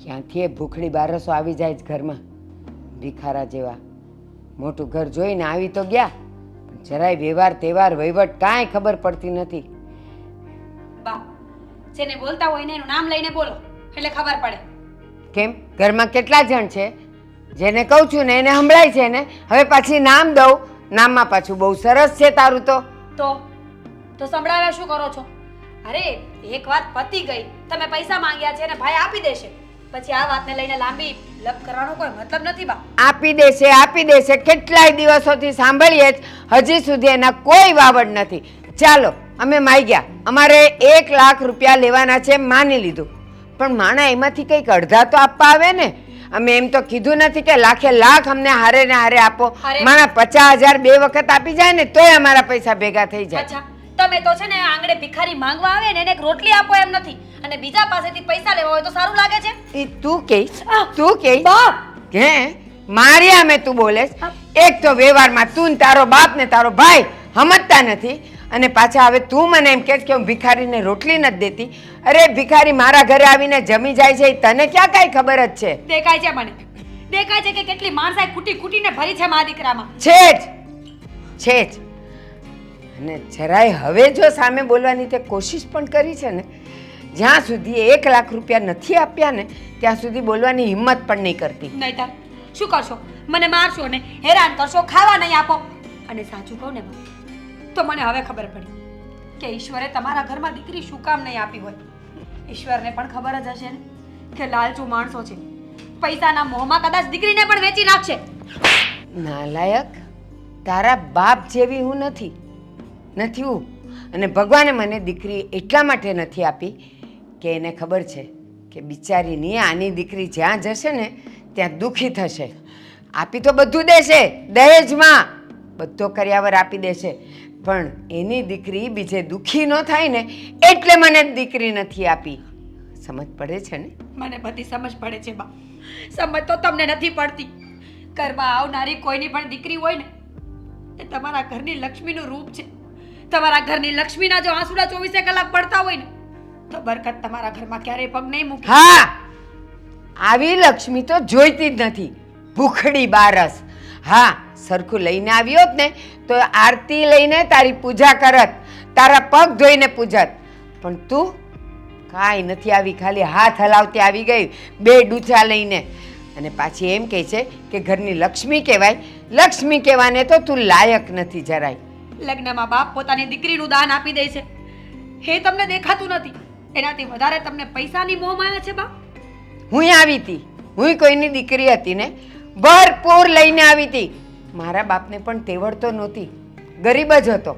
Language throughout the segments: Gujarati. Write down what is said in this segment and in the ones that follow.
ક્યાંથી એ ભૂખડી બારસો આવી જાય જ ઘરમાં, ભિખારા જેવા. મોટું ઘર જોઈને આવી તો ગયા, પણ જરાય વ્યવહાર તહેવાર વહીવટ કાંઈ ખબર પડતી નથી. બા, જેને બોલતા હોય ને એનું નામ લઈને બોલો એટલે ખબર પડે. કેમ, ઘરમાં કેટલા જણ છે? જેને કહું છું ને એને સંભળાય છે ને. હવે પાછી નામ દઉં, નામમાં પાછું બહુ સરસ છે તારું તો. તો સંભળાવ્યા શું કરો છો? અરે એક વાત પતી ગઈ, તમે પૈસા માંગ્યા છે ને ભાઈ આપી દેશે. પછી આ વાતને લઈને લાંબી લપ કરવાનો કોઈ મતલબ નથી બા. આપી દેશે કેટલાય દિવસોથી સાંભળીએ જ, હજી સુધી એના કોઈ વાવડ નથી. ચાલો અમે માંગ્યા, અમારે 1 લાખ રૂપિયા લેવાના છે માની લીધું, પણ માણા એમાંથી કંઈક અડધા તો આપવા આવે ને. અમે એમ તો કીધું નથી કે લાખે લાખ અમને હારે ને હારે આપો. માણા 50,000 2 વખત આપી જાય ને તોય અમારા પૈસા ભેગા થઈ જાય. અચ્છા, તમે તો છે ને આંગણે ભિખારી માંગવા આવે ને એને એક રોટલી આપો એમ નથી, અને બીજા પાસેથી પૈસા લેવા હોય તો સારું લાગે છે? એ તું કે હે મારી આમે તું બોલે? એક તો વ્યવહારમાં તું ને તારો બાપ ને તારો ભાઈ સમજતા નથી, અને પાછા હવે તું મને એમ કે હું ભિખારીને રોટલી નથી દેતી. અરે ભિખારી મારા ઘરે આવીને જમી જાય છે, તને ક્યાં કાંઈ ખબર જ છે? દેખાય છે મને, દેખાય છે કે કેટલી માણસાઈ કૂટીને ભરી છે મા દીકરામાં. છે જ. અને જરાય હવે જો સામે બોલવાની તે કોશિશ પણ કરી છે ને, જ્યાં સુધી 1 લાખ રૂપિયા નથી આપ્યા ને ત્યાં સુધી બોલવાની હિંમત પણ નહીં કરતી. નહીંતર શું કરશો? મને મારશો ને હેરાન કરશો, ખાવા નહીં આપો. અને સાચું કહું ને તો મને હવે ખબર પડી કે ઈશ્વરે તમારા ઘરમાં દીકરી શું કામ નહીં આપી હોય. ઈશ્વરને પણ ખબર જ હશે ને કે લાલચુ માણસો છે, પૈસાના મોહમાં કદાચ દીકરીને પણ વેચી નાખશે. નાલાયક, તારા બાપ જેવી હું નથી હું. અને ભગવાને મને દીકરી એટલા માટે નથી આપી કે એને ખબર છે કે બિચારીની આની દીકરી જ્યાં જશે ને ત્યાં દુઃખી થશે. આપી તો બધું દેશે, દહેજમાં બધો કર્યાવર આપી દેશે, પણ એની દીકરી બીજે દુઃખી ન થાય ને એટલે મને દીકરી નથી આપી. સમજ પડે છે ને? મને બધી સમજ પડે છે બા, સમજ તો તમને નથી પડતી. ઘરમાં આવનારી કોઈની પણ દીકરી હોય ને એ તમારા ઘરની લક્ષ્મીનું રૂપ છે. તમારા ઘરની લક્ષ્મીના જો આંસુડા 24 કલાક પડતા હોય ને તો બરકત તમારા ઘરમાં ક્યારેય પગ નહીં મૂકે. હા, આવી લક્ષ્મી તો જોઈતી જ નથી, ભૂખડી બારસ. હા, સરખું લઈને આવ્યો જ ને તો આરતી લઈને તારી પૂજા કરત, તારા પગ ધોઈને પૂજત, પણ તું કાંઈ નથી આવી, ખાલી હાથ હલાવતી આવી ગઈ 2 ડૂચા લઈને. અને પાછી એમ કહે છે કે ઘરની લક્ષ્મી કહેવાય. લક્ષ્મી કહેવાને તો તું લાયક નથી જરાય. લગ્નમાં બાપ પોતાની દીકરીનું દાન આપી દે છે, એ તમને દેખાતું નથી. એનાથી વધારે તમને પૈસાની મોહ માયા છે બા. હું આવી હતી, હું કોઈની દીકરી હતી ને, ભરપૂર લઈને આવી હતી. મારા બાપને પણ તેવડ તો નહોતી, ગરીબ જ હતો,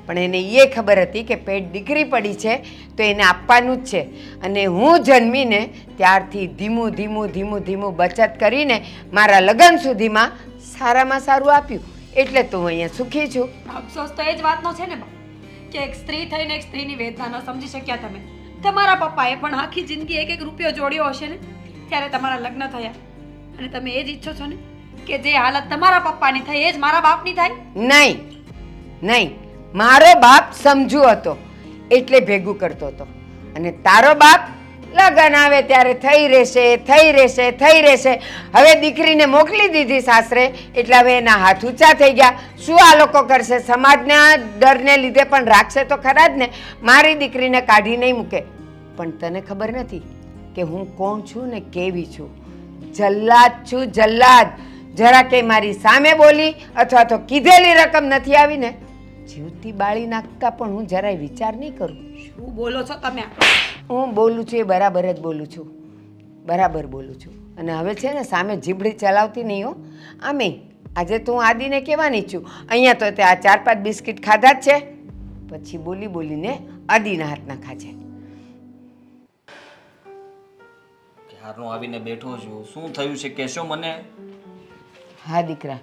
પણ એને એ ખબર હતી કે પેટ દીકરી પડી છે તો એને આપવાનું જ છે. અને હું જન્મીને ત્યારથી ધીમું બચત કરીને મારા લગ્ન સુધીમાં સારામાં સારું આપ્યું, એટલે તો હું અહીંયા સુખી છું. અફસોસ તો એ જ વાતનો છે ને બા કે એક સ્ત્રી થઈને એક સ્ત્રીની વેદના ન સમજી શક્યા તમે. તમારા પપ્પાએ પણ આખી જિંદગી 1 રૂપિયો જોડ્યો હશે ને ત્યારે તમારા લગ્ન થયા, અને તમે એ જ ઈચ્છો છો ને કે જે હાલત તમારા પપ્પાની થઈ એ જ મારા બાપની થાય? નહીં, મારો બાપ સમજુ હતો એટલે ભેગું કરતો હતો, અને તારો બાપ લગન આવે ત્યારે થઈ રહેશે. હવે દીકરીને મોકલી દીધી સાસરે એટલે હવે એના હાથ ઊંચા થઈ ગયા. શું આ લોકો કરશે? સમાજના ડરને લીધે પણ રાખશે તો ખરા જ ને. મારી દીકરીને કાઢી નહીં મૂકે. પણ તને ખબર નથી કે હું કોણ છું ને કેવી છું? જલ્લાદ છું, જલ્લાદ. જરા કે મારી સામે બોલી અથવા તો કીધેલી રકમ નથી આવી ને જીવતી બાળી નાખતા પણ હું જરાય વિચાર નહીં કરું. શું બોલો છો તમે? હું બોલું છું એ બરાબર જ બોલું છું, બરાબર બોલું છું. અને હવે છે ને સામે જીભડી ચલાવતી નહીં હો. આમે આજે તો હું આદિને કહેવાની છું, અહીંયા તો તે આ 4-5 બિસ્કિટ ખાધા જ છે, પછી બોલીને આદિના હાથના ખાજે. ક્યારનો આવીને બેઠો છું, શું થયું છે કહેશો મને? હા દીકરા,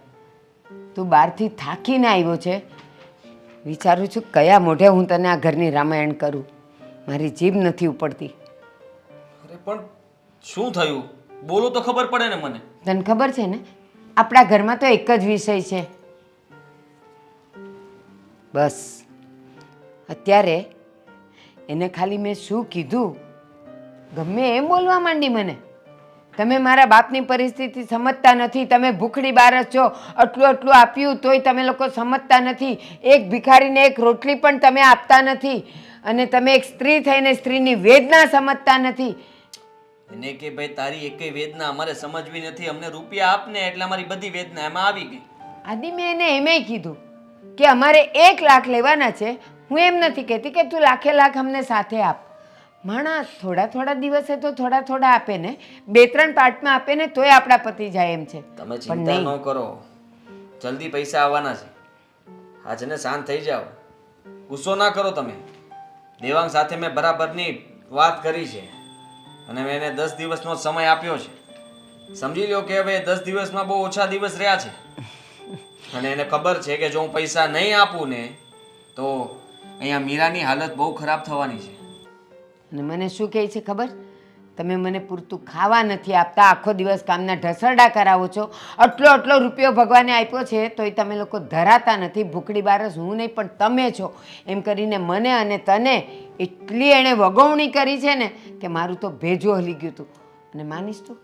તું બહારથી થાકીને આવ્યો છે. વિચારું છું કયા મોઢે હું તને આ ઘરની રામાયણ કરું, મારી જીભ નથી ઉપડતી. અરે પણ શું થયું? બોલો તો ખબર પડે ને મને. તને ખબર છે ને આપણા ઘરમાં તો એક જ વિષય છે, બસ. અત્યારે એને ખાલી મેં શું કીધું ગમે એમ બોલવા માંડી મને. તમે મારા બાપની પરિસ્થિતિ સમજતા નથી. તમે ભૂખડી બારસ છો, આટલું આટલું આપ્યું તોય તમે લોકો સમજતા નથી. એક ભિખારીને એક રોટલી પણ તમે આપતા નથી. અને તમે એક સ્ત્રી થઈને સ્ત્રીની વેદના સમજતા નથી. એને કે ભાઈ તારી એકેય વેદના અમારે સમજવી નથી, અમને રૂપિયા આપને એટલે અમારી બધી વેદના એમાં આવી ગઈ. આદિ મેં એને એમેય કીધું કે અમારે 1 લાખ લેવાના છે. હું એમ નથી કહેતી કે તું લાખે લાખ અમને સાથે આપ. માણસ થોડા થોડા દિવસે તો થોડા થોડા આપે ને, 2-3 પાર્ટમાં આપે ને તોય આપણા પતિ જાય એમ છે. તમે ચિંતા ન કરો, જલ્દી પૈસા આવવાના છે. આજે ને શાંત થઈ જાઓ, ગુસ્સો ના કરો તમે. દેવાંગ સાથે મેં બરાબરની વાત કરી છે અને મેં એને 10 દિવસનો સમય આપ્યો છે. સમજી લો કે હવે 10 દિવસમાં બહુ ઓછા દિવસ રહ્યા છે અને એને ખબર છે કે જો હું પૈસા નહીં આપું ને તો અહીંયા મીરાની હાલત બહુ ખરાબ થવાની છે. અને મને શું કહે છે ખબર? તમે મને પૂરતું ખાવા નથી આપતા, આખો દિવસ કામના ઢસરડા કરાવો છો. આટલો રૂપિયો ભગવાને આપ્યો છે તોય તમે લોકો ધરાતા નથી. ભૂખડી બારસ હું નહીં પણ તમે છો એમ કરીને મને અને તને એટલી એણે વગવણી કરી છે ને કે મારું તો ભેજું હલી ગયું હતું. અને માનીશ તું,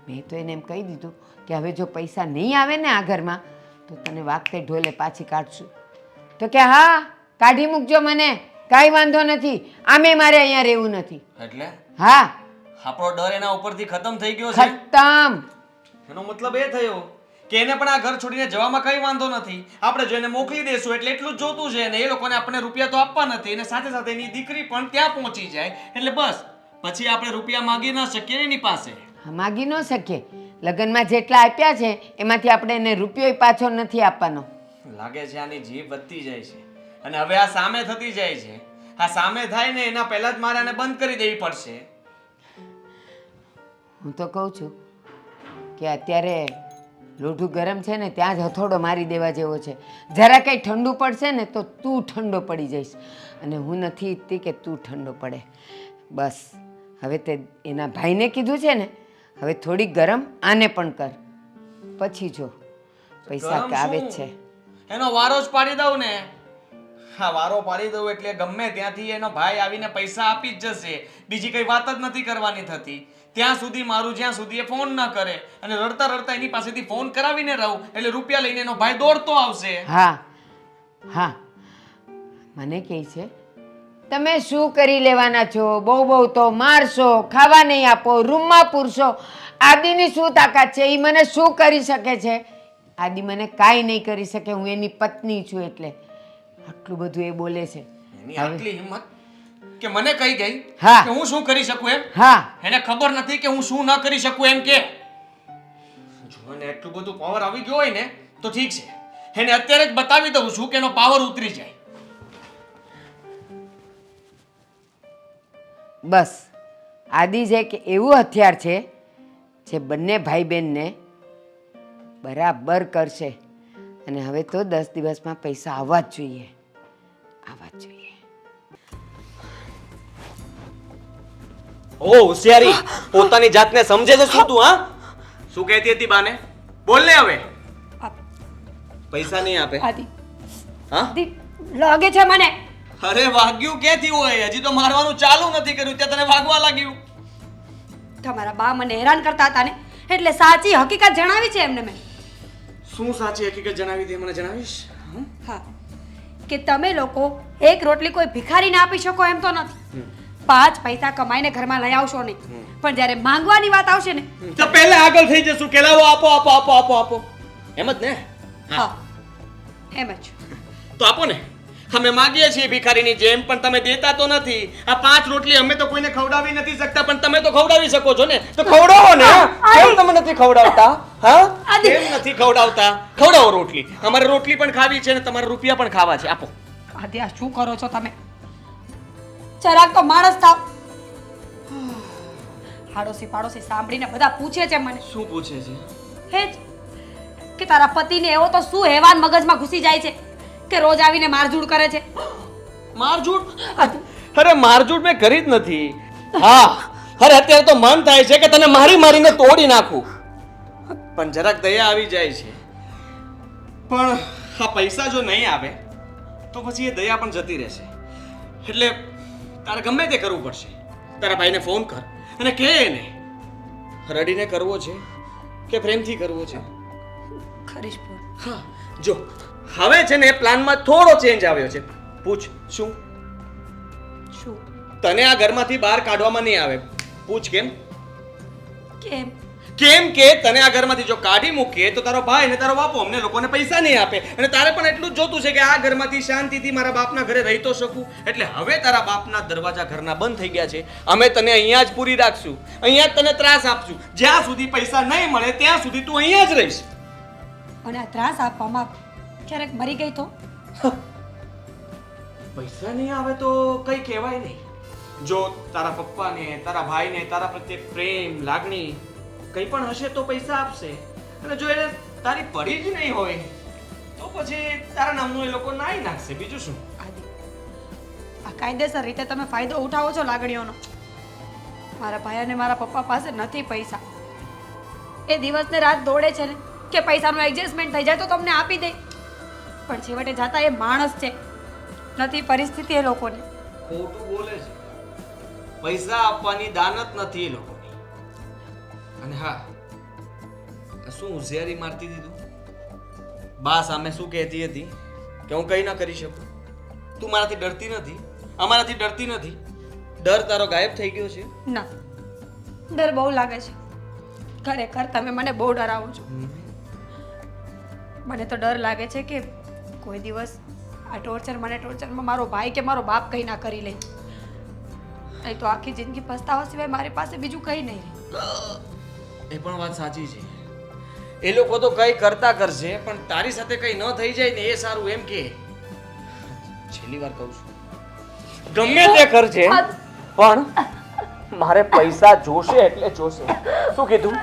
મેં તો એને એમ કહી દીધું કે હવે જો પૈસા નહીં આવે ને આ ઘરમાં તો તને વાગતે ઢોલે પાછી કાઢશું. તો કે હા, કાઢી મૂકજો મને, કાંઈ વાંધો નથી. આમે મારે અહીંયા રહેવું નથી. એટલે હા, આપણો ડર એના ઉપરથી ખતમ થઈ ગયો છે. ખતમ. એનો મતલબ એ થયો કે એને પણ આ ઘર છોડીને જવામાં કઈ વાંધો નથી. આપણે જો એને મોકલી દેશું એટલે એટલું જ જોતું છે અને એ લોકોને આપણે રૂપિયા તો આપવા નથી અને સાથે સાથે એની દીકરી પણ ત્યાં પહોંચી જાય એટલે બસ પછી આપણે રૂપિયા માંગી ન શકીએ એની પાસે. હા, માગી ન શકીએ. લગ્નમાં જેટલા આપ્યા છે એમાંથી આપણે એને રૂપિયો પાછો નથી આપવાનો. લાગે છે આની જીભ વધતી જાય છે અને હવે આ સામે થતી જાય છે. આ સામે થાય ને એના પહેલા જ મારે આને બંધ કરી દેવી પડશે. હું તો કહું છું કે અત્યારે લોઢું ગરમ છે ને ત્યાં જ હથોડો મારી દેવા જેવો છે. જરા કંઈ ઠંડુ પડશે ને તો તું ઠંડો પડી જઈશ અને હું નથી ઈચ્છતી કે તું ઠંડો પડે. બસ હવે તે એના ભાઈને કીધું છે ને, હવે થોડી ગરમ આને પણ કર, પછી જો પૈસા ગરમ આવે જ શું? છે. એનો વારો જ પાડી દઉં ને. હા, વારો પાડી દઉં એટલે ગમે ત્યાંથી એનો ભાઈ આવીને પૈસા આપી જ જશે. બીજી કઈ વાત જ નથી કરવાની થતી. ત્યાં સુધી મારું જ્યાં સુધી એ ફોન ન કરે અને રડતા રડતા એની પાસેથી ફોન કરાવીને રહું એટલે રૂપિયા લઈને એનો ભાઈ દોડતો આવશે. હા હા, મને કહે છે તમે શું કરી લેવાના છો? બહુ તો મારશો, ખાવા નહીં આપો, રૂમમાં પૂરશો. આદિની શું તાકાત છે? એ મને શું કરી શકે છે? આદિ મને કાંઈ નહીં કરી શકે. હું એની પત્ની છું એટલે આટલું બધું એ બોલે છે. એની આટલી હિંમત કે મને કહી ગઈ હા. કે હું શું કરી શકું એમ. હા, એને ખબર નથી કે હું શું ન કરી શકું એમ કે. જો એને એટલું બધું પાવર આવી ગયો હોય ને તો ઠીક છે, એને અત્યારે જ બતાવી દઉં છું કે એનો પાવર ઉતરી જાય. બસ આદિ જ એક એવું હથિયાર છે જે બંને ભાઈ બહેનને બરાબર કરશે. અને હવે તો 10 દિવસમાં પૈસા આવવા જ જોઈએ, આવવા જ જોઈએ. ઓ હોશિયારી, પોતાની જાતને સમજે છે શું તું? હા, શું કહેતી હતી બાને? બોલ ને હવે. પૈસા નહીં આપે? આદિ, હા, આદિ, લાગે છે મને. અરે વાગ્યું ક્યાંથી હોય? હજી તો મારવાનું ચાલુ નથી કર્યું ત્યાં તને વાગવા લાગ્યું. તમારા બા મને હેરાન કરતા હતા ને એટલે સાચી હકીકત જણાવી છે એમને મેં. શું સાચી હકીકત જણાવી દે, મને જણાવીશ? હા, કે તમે લોકો એક રોટલી કોઈ ભિખારીને આપી શકો એમ તો નથી. 5 પૈસા કમાઈને ઘરમાં લઈ આવશો નહીં, પણ જ્યારે માંગવાની વાત આવશે ને તો પહેલા આગળ થઈ જશું કે લાવો આપો આપો આપો આપો આપો, એમ જ ને? હા, એમ જ. તો આપો ને, અમે માંગીએ છીએ ભિખારીની જેમ, પણ તમે દેતા તો નથી. આ 5 રોટલી અમે તો કોઈને ખવડાવી નથી શકતા, પણ તમે તો ખવડાવી શકો છો ને, તો ખવડાવો ને. કેમ તમે નથી ખવડાવતા? હા, કેમ નથી ખવડાવતા? ખવડાવો રોટલી. અમારે રોટલી પણ ખાવી છે ને તમારે રૂપિયા પણ ખાવા છે. આપો. આદિ, આ શું કરો છો તમે? જરાક તો માણસ થાવ. આડોશી પાડોશી સાંભળીને બધા પૂછે છે મને. શું પૂછે છે? હે જ કે તારા પતિને એવો તો શું હેવાન મગજમાં ઘૂસી જાય છે કે રોજ આવીને મારઝૂડ કરે છે. મારઝૂડ? અરે મારઝૂડ મેં કરી જ નથી. હા, અરે અત્યારે તો મન થાય છે કે તને મારી મારીને તોડી નાખું, પણ જરાક દયા આવી જાય છે. પણ આ પૈસા જો નહીં આવે તો પછી એ દયા પણ જતી રહેશે. એટલે તારે ગમે તે કરવું પડશે. તારા ભાઈને ફોન કર અને કહે એને રડીને કરવો છે કે પ્રેમથી કરવો છે? ખરીશ પૂર. હા, જો હવે છે ને પ્લાનમાં થોડો ચેન્જ આવ્યો છે. પૂછ શું શું? તને આ ઘરમાંથી બહાર કાઢવામાં નહીં આવે. પૂછ કેમ? કેમ? કેમ કે તને આ ઘરમાંથી જો કાઢી મૂકીએ તો તારો ભાઈ ને તારો બાપો અમને લોકોને પૈસા નહીં આપે, અને તારે પણ એટલું જ જોતું છે કે આ ઘરમાંથી શાંતિથી મારા બાપના ઘરે રહી તો શકું. એટલે હવે તારા બાપના દરવાજા ઘરના બંધ થઈ ગયા છે. અમે તને અહીંયા જ પૂરી રાખશું, અહીંયા જ તને ત્રાસ આપશું. જ્યાં સુધી પૈસા નહીં મળે ત્યાં સુધી તું અહીંયા જ રહીશ. અને આ ત્રાસ આપવામાં ક્યારેક મરી ગઈ તો? પૈસા નહીં આવે તો કઈ કહેવાય નહીં. જો તારા પપ્પાને, તારા ભાઈને તારા પ્રત્યે પ્રેમ, લાગણી કંઈ પણ હશે તો પૈસા આપશે. અને જો એને તારી પડી જ નહીં હોય તો પછી તારા નામનું એ લોકો નાઈ નાખશે. બીજું શું? આદિ, આ કાયદેસર રીતે તમે ફાયદો ઉઠાવો છો લાગણીઓનો. મારા ભાઈ અને મારા પપ્પા પાસે નથી પૈસા. એ દિવસ ને રાત દોડે છે ને કે પૈસાનું એડજસ્ટમેન્ટ થઈ જાય તો તમને આપી દે, પણ છેવટે જાતા એ માણસ છે, નથી પરિસ્થિતિ એ લોકોની. ખોટું બોલે છે. પૈસા આપવાની દાનત નથી એ લોકોની. અને હા, આ શું હોશિયારી મારતી હતી તું? બા સામે શું કહેતી હતી કે હું કંઈ ના કરી શકું? તું મારાથી ડરતી નથી, અમારાથી ડરતી નથી. ડર તારો ગાયબ થઈ ગયો છે. ના, ડર બહુ લાગે છે. ખરેખર તમે મને બહુ ડરાવો છો. મને તો ડર લાગે છે કે કોઈ દિવસ આ ટોર્ચરમાં મારો ભાઈ કે મારો બાપ કંઈ ના કરી લે, નહીં તો આખી જિંદગી પસ્તાવા સિવાય મારી પાસે બીજું કંઈ નહીં રહે. એ પણ વાત સાચી છે. એ લોકો તો કંઈ કરતા કરશે, પણ તારી સાથે કંઈ ન થઈ જાય ને એ સારું. એમ કે છેલ્લી વાર કહું છું, ગમે તે કરજે પણ મારે પૈસા જોશે એટલે જોશે. શું કીધું?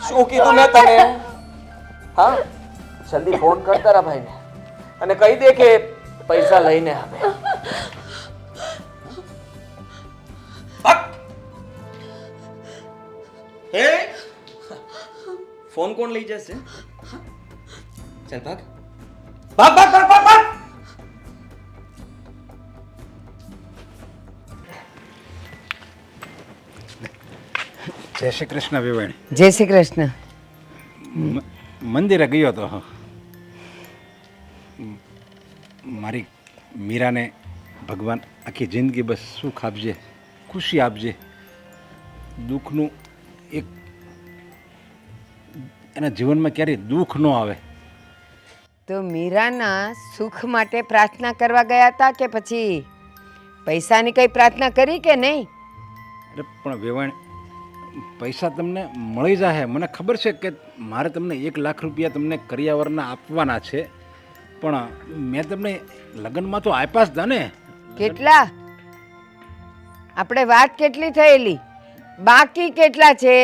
શું કીધું મેં તને? હા, જલ્દી ફોન કર તારા ભાઈને અને કહી દે કે પૈસા લઈને આવે. હે, ફોન કોણ લઈ જશે? ચાલ ભાગ ભાગ ભાગ ભાગ ભાગ ભાગ. જય શ્રી કૃષ્ણ વિવેણી. જય શ્રી કૃષ્ણ. મંદિરે ગયો હતો. મારી મીરાને ભગવાન આખી જિંદગી બસ સુખ આપજે, ખુશી આપજે, દુઃખનું એક એના જીવનમાં ક્યારેય દુઃખ ન આવે. તો મીરાના સુખ માટે પ્રાર્થના કરવા ગયા હતા કે પછી પૈસાની કઈ પ્રાર્થના કરી કે નહીં? અરે પણ વેવાણ, પૈસા તમને મળી જાય. મને ખબર છે કે મારે તમને 1 લાખ રૂપિયા તમને કરિયાવરના આપવાના છે, પણ મેં તમને લગ્નમાં તો આપ્યા જ હતા ને. કેટલા? આપણે વાત કેટલી થયેલી? બાકી કેટલા છે?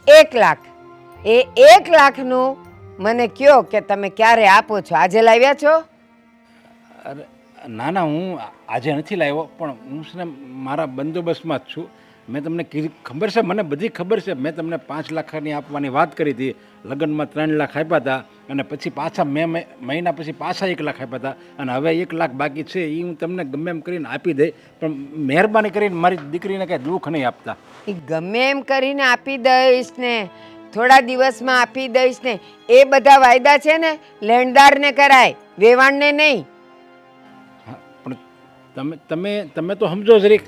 1 લાખ. એ 1 લાખનું મને કયો કે તમે ક્યારે આપો છો? આજે લાવ્યા છો? અરે ના ના, હું આજે નથી લાવ્યો, પણ હું છે ને મારા બંદોબસ્તમાં જ છું. મેં તમને કીધી, ખબર છે, મને બધી ખબર છે. મેં તમને 5 લાખની આપવાની વાત કરી હતી. લગ્નમાં 3 લાખ આપ્યા હતા, અને પછી પાછા મહિના પછી પાછા 1 લાખ આપ્યા હતા, અને હવે 1 લાખ બાકી છે. એ હું તમને ગમે એમ કરીને આપી દઈ, પણ મહેરબાની કરીને મારી દીકરીને કાંઈ દુઃખ નહીં આપતા. એ ગમે એમ કરીને આપી દઈશ ને, થોડા દિવસમાં આપી દઈશ ને, એ બધા વાયદા છે ને લેણદારને કરાય, વેવાણને નહીં. હા, પણ તમે તમે તો સમજો જરીક.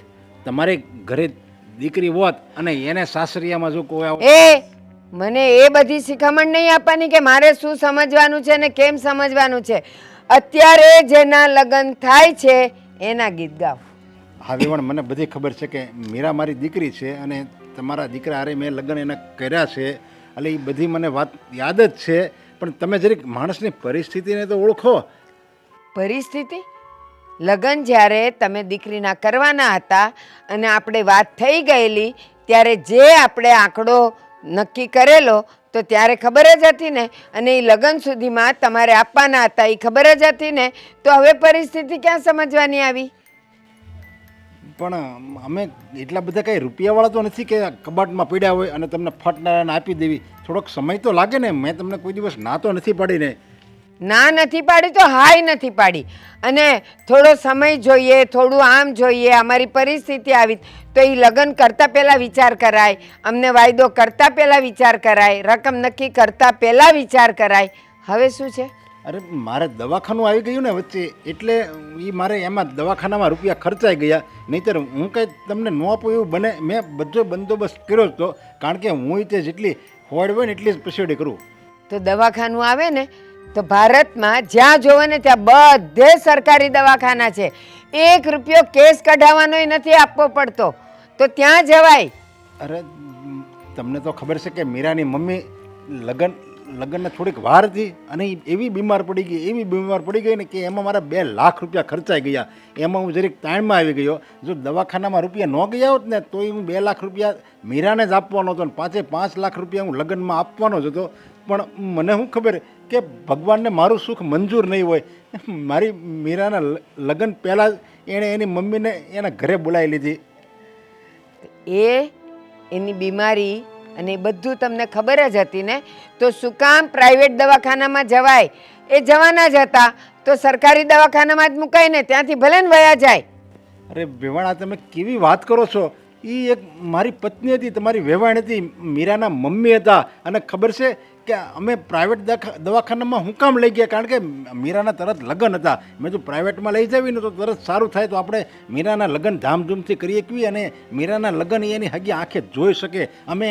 તમારે ઘરે દીકરી હોત અને એને સાસરિયામાં જો કોઈ મને એ બધી શિખામણ નહીં આપવાની કે મારે શું સમજવાનું છે ને કેમ સમજવાનું છે. અત્યારે જેના લગ્ન થાય છે એના ગીત ગાવ. હા વેવણ, મને બધી ખબર છે કે મીરા મારી દીકરી છે અને તમારા દીકરા હારે મેં લગ્ન એના કર્યા છે, એટલે એ બધી મને વાત યાદ જ છે. પણ તમે જરીક માણસની પરિસ્થિતિને તો ઓળખો. પરિસ્થિતિ? લગ્ન જ્યારે તમે દીકરીના કરવાના હતા અને આપણે વાત થઈ ગયેલી ત્યારે જે આપણે આંકડો નક્કી કરેલો તો ત્યારે ખબર જ હતી ને, અને એ લગ્ન સુધીમાં તમારે આપવાના હતા એ ખબર જ હતી ને, તો હવે પરિસ્થિતિ ક્યાં સમજવાની આવી? પણ અમે એટલા બધા કંઈ રૂપિયાવાળા તો નથી કે કબાટમાં પડ્યા હોય અને તમને ફટનારાને આપી દેવી. થોડોક સમય તો લાગે ને. મેં તમને કોઈ દિવસ ના તો નથી પાડીને. ના નથી પાડી તો હાય નથી પાડી. અને થોડો સમય જોઈએ, થોડું આમ જોઈએ, અમારી પરિસ્થિતિ આવી તો એ લગ્ન કરતાં પહેલાં વિચાર કરાય, અમને વાયદો કરતાં પહેલાં વિચાર કરાય, રકમ નક્કી કરતાં પહેલાં વિચાર કરાય. હવે શું છે? અરે મારે દવાખાનું આવી ગયું ને વચ્ચે, એટલે એ મારે એમાં દવાખાનામાં રૂપિયા ખર્ચાઈ ગયા. નહીંતર હું કંઈ તમને ન આપું એવું બને. મેં બધો બંદોબસ્ત કર્યો જ તો, કારણ કે હું તે જેટલી હોડ હોય ને એટલી જ પછેડી કરું. તો દવાખાનું આવે ને તો ભારતમાં જ્યાં જોવો ને ત્યાં બધે સરકારી દવાખાના છે. 1 રૂપિયો કેસ કઢાવવાનોય નથી આપવો પડતો, તો ત્યાં જવાય. અરે તમને તો ખબર છે કે મીરાની મમ્મી લગ્નને થોડીક વાર હતી અને ઈ એવી બીમાર પડી ગઈ ને કે એમાં મારા 2 લાખ રૂપિયા ખર્ચાઈ ગયા. એમાં હું જરીક તાણમાં આવી ગયો. જો દવાખાનામાં રૂપિયા ન ગયા હોત ને તો હું 2 લાખ રૂપિયા મીરાને જ આપવાનો હતો અને 5 લાખ રૂપિયા હું લગ્નમાં આપવાનો જ હતો. પણ મને શું ખબર કે ભગવાનને મારું સુખ મંજૂર નહીં હોય. મારી મીરાના લગ્ન પહેલાં જ એણે એની મમ્મીને એના ઘરે બોલાવી લીધી. એની બીમારી અને એ બધું તમને ખબર જ હતી ને, તો શું કામ પ્રાઇવેટ દવાખાનામાં જવાય? એ જવાના જ હતા તો સરકારી દવાખાનામાં જ મુકાય ને, ત્યાંથી ભલે ને વયા જાય. અરે વેવાણા, તમે કેવી વાત કરો છો? એ એક મારી પત્ની હતી, તમારી વેવાણ હતી, મીરાના મમ્મી હતા. અને ખબર છે કે અમે પ્રાઇવેટ દવાખાનામાં હું કામ લઈ ગયા? કારણ કે મીરાના તરત લગ્ન હતા. મેં જો પ્રાઇવેટમાં લઈ જાવી ને તો તરત સારું થાય, તો આપણે મીરાના લગ્ન ધામધૂમથી કરી શકીએ અને મીરાના લગ્ન એની હગી આંખે જોઈ શકે. અમે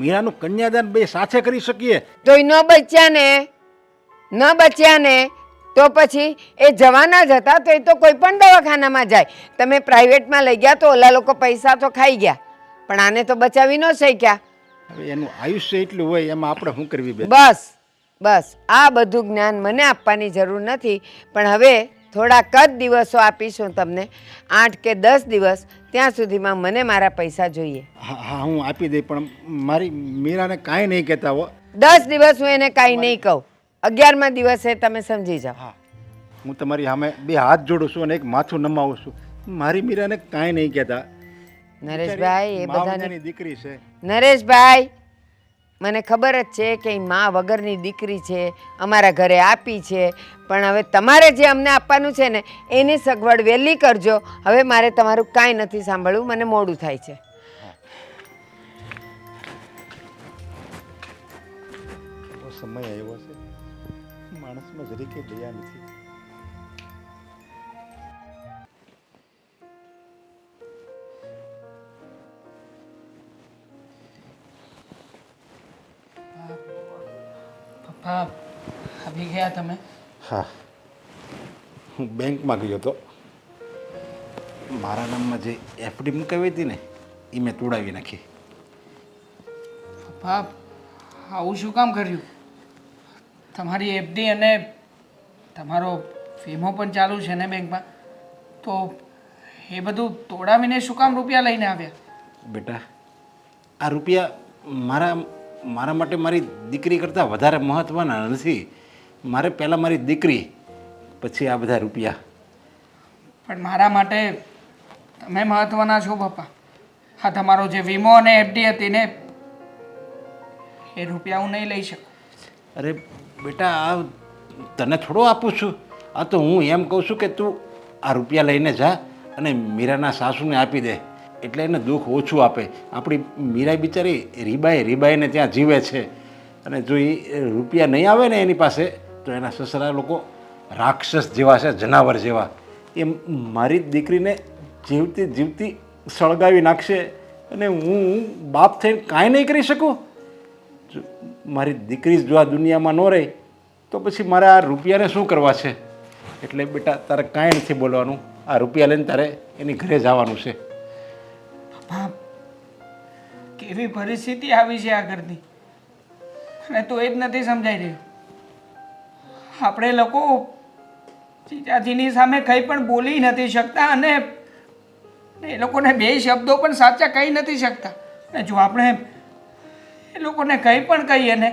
મીરાનું કન્યાદાન બે સાથે કરી શકીએ. તોય ન બચ્યા ને તો પછી એ જવાના જ હતા તો એ તો કોઈ પણ દવાખાનામાં જાય. તમે પ્રાઇવેટમાં લઈ ગયા તો ઓલા લોકો પૈસા તો ખાઈ ગયા, પણ આને તો બચાવી ન શક્યા. હવે એનું આયુષ્ય એટલું હોય, એમાં આપણે શું કરવી? બસ આ બધું જ્ઞાન મને આપવાની જરૂર નથી. પણ હવે થોડાક જ દિવસો આપીશું તમને, 8 કે 10 દિવસ. ત્યાં સુધીમાં મને મારા પૈસા જોઈએ. હા, હું આપી દઈ, પણ મારી મીરાને કાંઈ નહીં કહેતા હો. 10 દિવસ હું એને કાંઈ નહીં કહું. 11મા દિવસે તમે સમજી જાઓ. હા, હું તમારી સામે 2 હાથ જોડું છું અને એક માથું નમાવું છું. મારી મીરાને કાંઈ નહીં કહેતા. નરેશભાઈ, એ બધાની દીકરી છે. નરેશભાઈ, મને ખબર જ છે કે એ મા વગરની દીકરી છે, અમારા ઘરે આપી છે. પણ હવે તમારે જે અમને આપવાનું છે ને એની સગવડ વહેલી કરજો. હવે મારે તમારું કાંઈ નથી સાંભળવું, મને મોડું થાય છે. સમય આવ્યો છે, માણસમાં જરીકે દયા નથી. પપ્પા આવી ગયા તમે? હા, હું બેંકમાં ગયો હતો. મારા નામમાં જે એફડી મુકાવી હતી ને એ મેં તોડાવી નાખી. પપ્પા આવું શું કામ કર્યું? તમારી એફડી અને તમારો વીમો પણ ચાલુ છે ને બેંકમાં, તો એ બધું તોડાવીને શું કામ રૂપિયા લઈને આવ્યા? બેટા, આ રૂપિયા મારા માટે મારી દીકરી કરતાં વધારે મહત્ત્વના નથી. મારે પહેલાં મારી દીકરી, પછી આ બધા રૂપિયા. પણ મારા માટે તમે મહત્ત્વના છો પપ્પા. હા, તમારો જે વીમો અને એફડી હતી ને એ રૂપિયા હું નહીં લઈ શકું. અરે બેટા, આ તને થોડો આપું છું. આ તો હું એમ કહું છું કે તું આ રૂપિયા લઈને જા અને મીરાના સાસુને આપી દે, એટલે એને દુઃખ ઓછું આપે. આપણી મીરા બિચારી રીબાઈને ત્યાં જીવે છે, અને જો એ રૂપિયા નહીં આવે ને એની પાસે તો એના સસરા લોકો રાક્ષસ જેવા છે, જનાવર જેવા. એ મારી દીકરીને જીવતી જીવતી સળગાવી નાખશે, અને હું બાપ થઈને કાંઈ નહીં કરી શકું. મારી દીકરી જો આ દુનિયામાં ન રહે તો પછી મારે આ રૂપિયાને શું કરવા છે? એટલે બેટા, તારે કાંઈ નથી બોલવાનું. આ રૂપિયા લઈને તારે એની ઘરે જવાનું છે. પપ્પા, કેવી પરિસ્થિતિ આવી છે આ ઘરની, અને તો એ જ નથી સમજાઈ રહ્યું. આપણે લોકો જીજાજીની સામે કંઈ પણ બોલી નથી શકતા, અને એ લોકોને 2 શબ્દો પણ સાચા કહી નથી શકતા. અને જો આપણે એ લોકોને કંઈ પણ કહીએ ને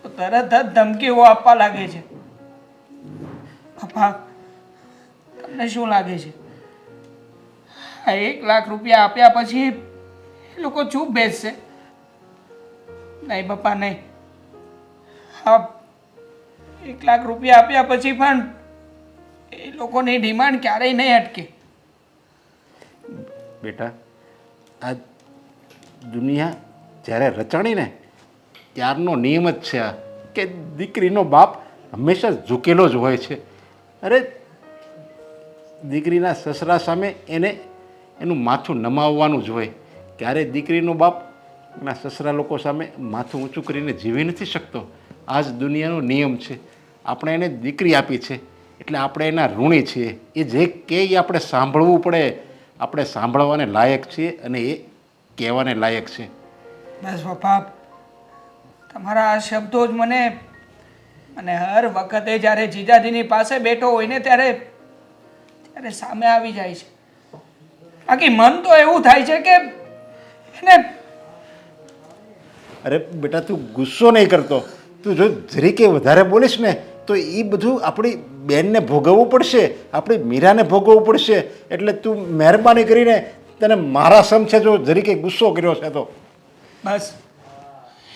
તો તરત જ ધમકીઓ આપવા લાગે છે. પપ્પા, તમને શું લાગે છે આ 1 લાખ રૂપિયા આપ્યા પછી એ લોકો ચૂપ બેસશે? નહીં પપ્પા, નહીં. હા, 1 લાખ રૂપિયા આપ્યા પછી પણ એ લોકોની ડિમાન્ડ ક્યારેય નહીં અટકે. બેટા, આ દુનિયા જ્યારે રચાણી ને ત્યારનો નિયમ જ છે આ કે દીકરીનો બાપ હંમેશા ઝૂકેલો જ હોય છે. અરે દીકરીના સસરા સામે એનું માથું નમાવવાનું જ હોય. ક્યારેય દીકરીનો બાપ એના સસરા લોકો સામે માથું ઊંચું કરીને જીવી નથી શકતો. આ જ દુનિયાનો નિયમ છે. આપણે એને દીકરી આપી છે એટલે આપણે એના ઋણી છીએ. એ જે કહે એ આપણે સાંભળવું પડે. આપણે સાંભળવાને લાયક છીએ અને એ કહેવાને લાયક છે. બસ પપ્પા, તમારા આ શબ્દો જ મને હર વખતે જ્યારે જીજાજીની પાસે બેઠો હોય ને ત્યારે સામે આવી જાય છે. બાકી મન તો એવું થાય છે કે એને અરે બેટા, તું ગુસ્સો નહીં કરતો. તું જો જરીકે વધારે બોલીશ ને તો એ બધું આપણી બેનને ભોગવવું પડશે, આપણી મીરાને ભોગવવું પડશે. એટલે તું મહેરબાની કરીને તને મારા સમ છે જો જરીકે ગુસ્સો કર્યો છે તો. બસ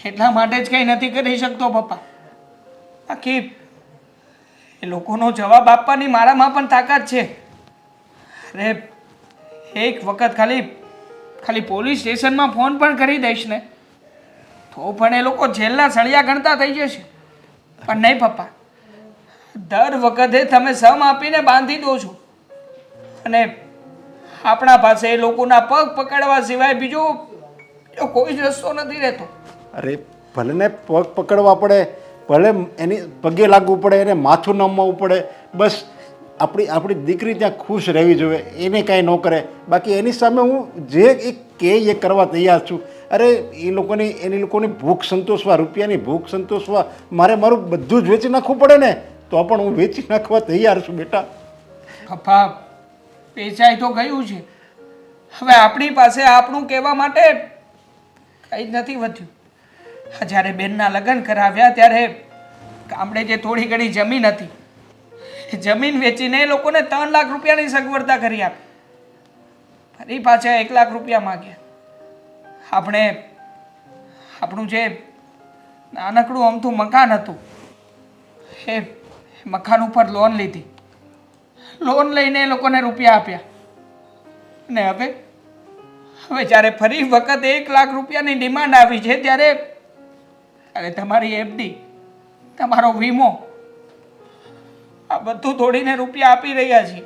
એટલા માટે જ કંઈ નથી કરી શકતો પપ્પા. બાકી એ લોકોનો જવાબ આપવાની મારામાં પણ તાકાત છે. અરે એક વખત ખાલી પોલીસ સ્ટેશનમાં ફોન પણ કરી દઈશ ને તો પણ એ લોકો જેલના સળિયા ગણતા થઈ જશે. પણ નહીં પપ્પા, દર વખતે તમે સમ આપીને બાંધી દો છો અને આપણા પાસે એ લોકોના પગ પકડવા સિવાય બીજો કોઈ જ રસ્તો નથી રહેતો. અરે ભલે ને પગ પકડવા પડે, ભલે એની પગે લાગવું પડે, એને માથું નમવું પડે, બસ આપણી દીકરી ત્યાં ખુશ રહેવી જોઈએ. એને કાંઈ ન કરે. બાકી એની સામે હું જે એ કહે એ કરવા તૈયાર છું. અરે એની લોકોની ભૂખ સંતોષવા, રૂપિયાની ભૂખ સંતોષવા મારે મારું બધું જ વેચી નાખવું પડે ને તો પણ હું વેચી નાખવા તૈયાર છું બેટા. પપ્પા, વેચાઈ તો ગયું છે. હવે આપણી પાસે આપણું કહેવા માટે કંઈ જ નથી વધ્યું. જ્યારે બેનના લગ્ન કરાવ્યા ત્યારે ગામડે જે થોડી ઘણી જમીન હતી એ જમીન વેચીને એ લોકોને 3 લાખ રૂપિયાની સગવડતા કરી આપી. ફરી પાછા 1 લાખ રૂપિયા માગ્યા. આપણું જે નાનકડું અમથું મકાન હતું એ મકાન ઉપર લોન લીધી. લોન લઈને એ લોકોને રૂપિયા આપ્યા. અને હવે જ્યારે ફરી વખત 1 લાખ રૂપિયાની ડિમાન્ડ આવી છે ત્યારે તમારી એફડી, તમારો વીમો, આ બધું તોડીને રૂપિયા આપી રહ્યા છીએ.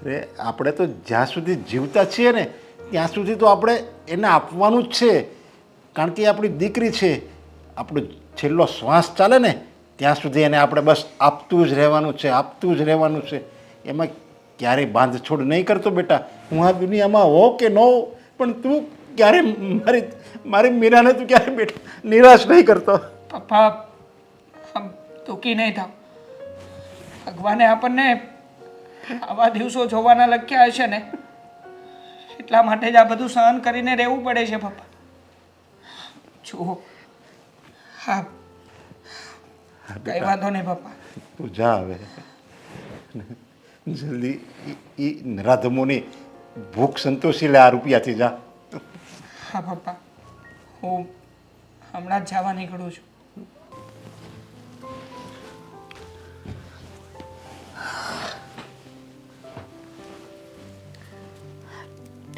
અરે આપણે તો જ્યાં સુધી જીવતા છીએ ને ત્યાં સુધી તો આપણે એને આપવાનું જ છે. કારણ કે એ આપણી દીકરી છે. આપણો છેલ્લો શ્વાસ ચાલે ને ત્યાં સુધી એને આપણે બસ આપતું જ રહેવાનું છે, આપતું જ રહેવાનું છે. એમાં ક્યારેય બાંધછોડ નહીં કરતો બેટા. હું આ દુનિયામાં હો કે ન હો પણ તું ક્યારે મારી મીરાને તું ક્યારે બેટા નિરાશ નહીં કરતો. પપ્પા, આમ દુઃખી નહીં થાવ. ભગવાને આપણને આવા દિવસો જોવાના લખ્યા હશે ને એટલા માટે જ આ બધું સહન કરીને રહેવું પડે છે પપ્પા. જુઓ, હા, કઈ વાંધો નહીં પપ્પા. તું જા હવે જલ્દી એ નરાધમોની ભૂખ સંતોષી લે આ રૂપિયાથી. જા. હા પપ્પા, હું હમણાં જ જવા નીકળું છું.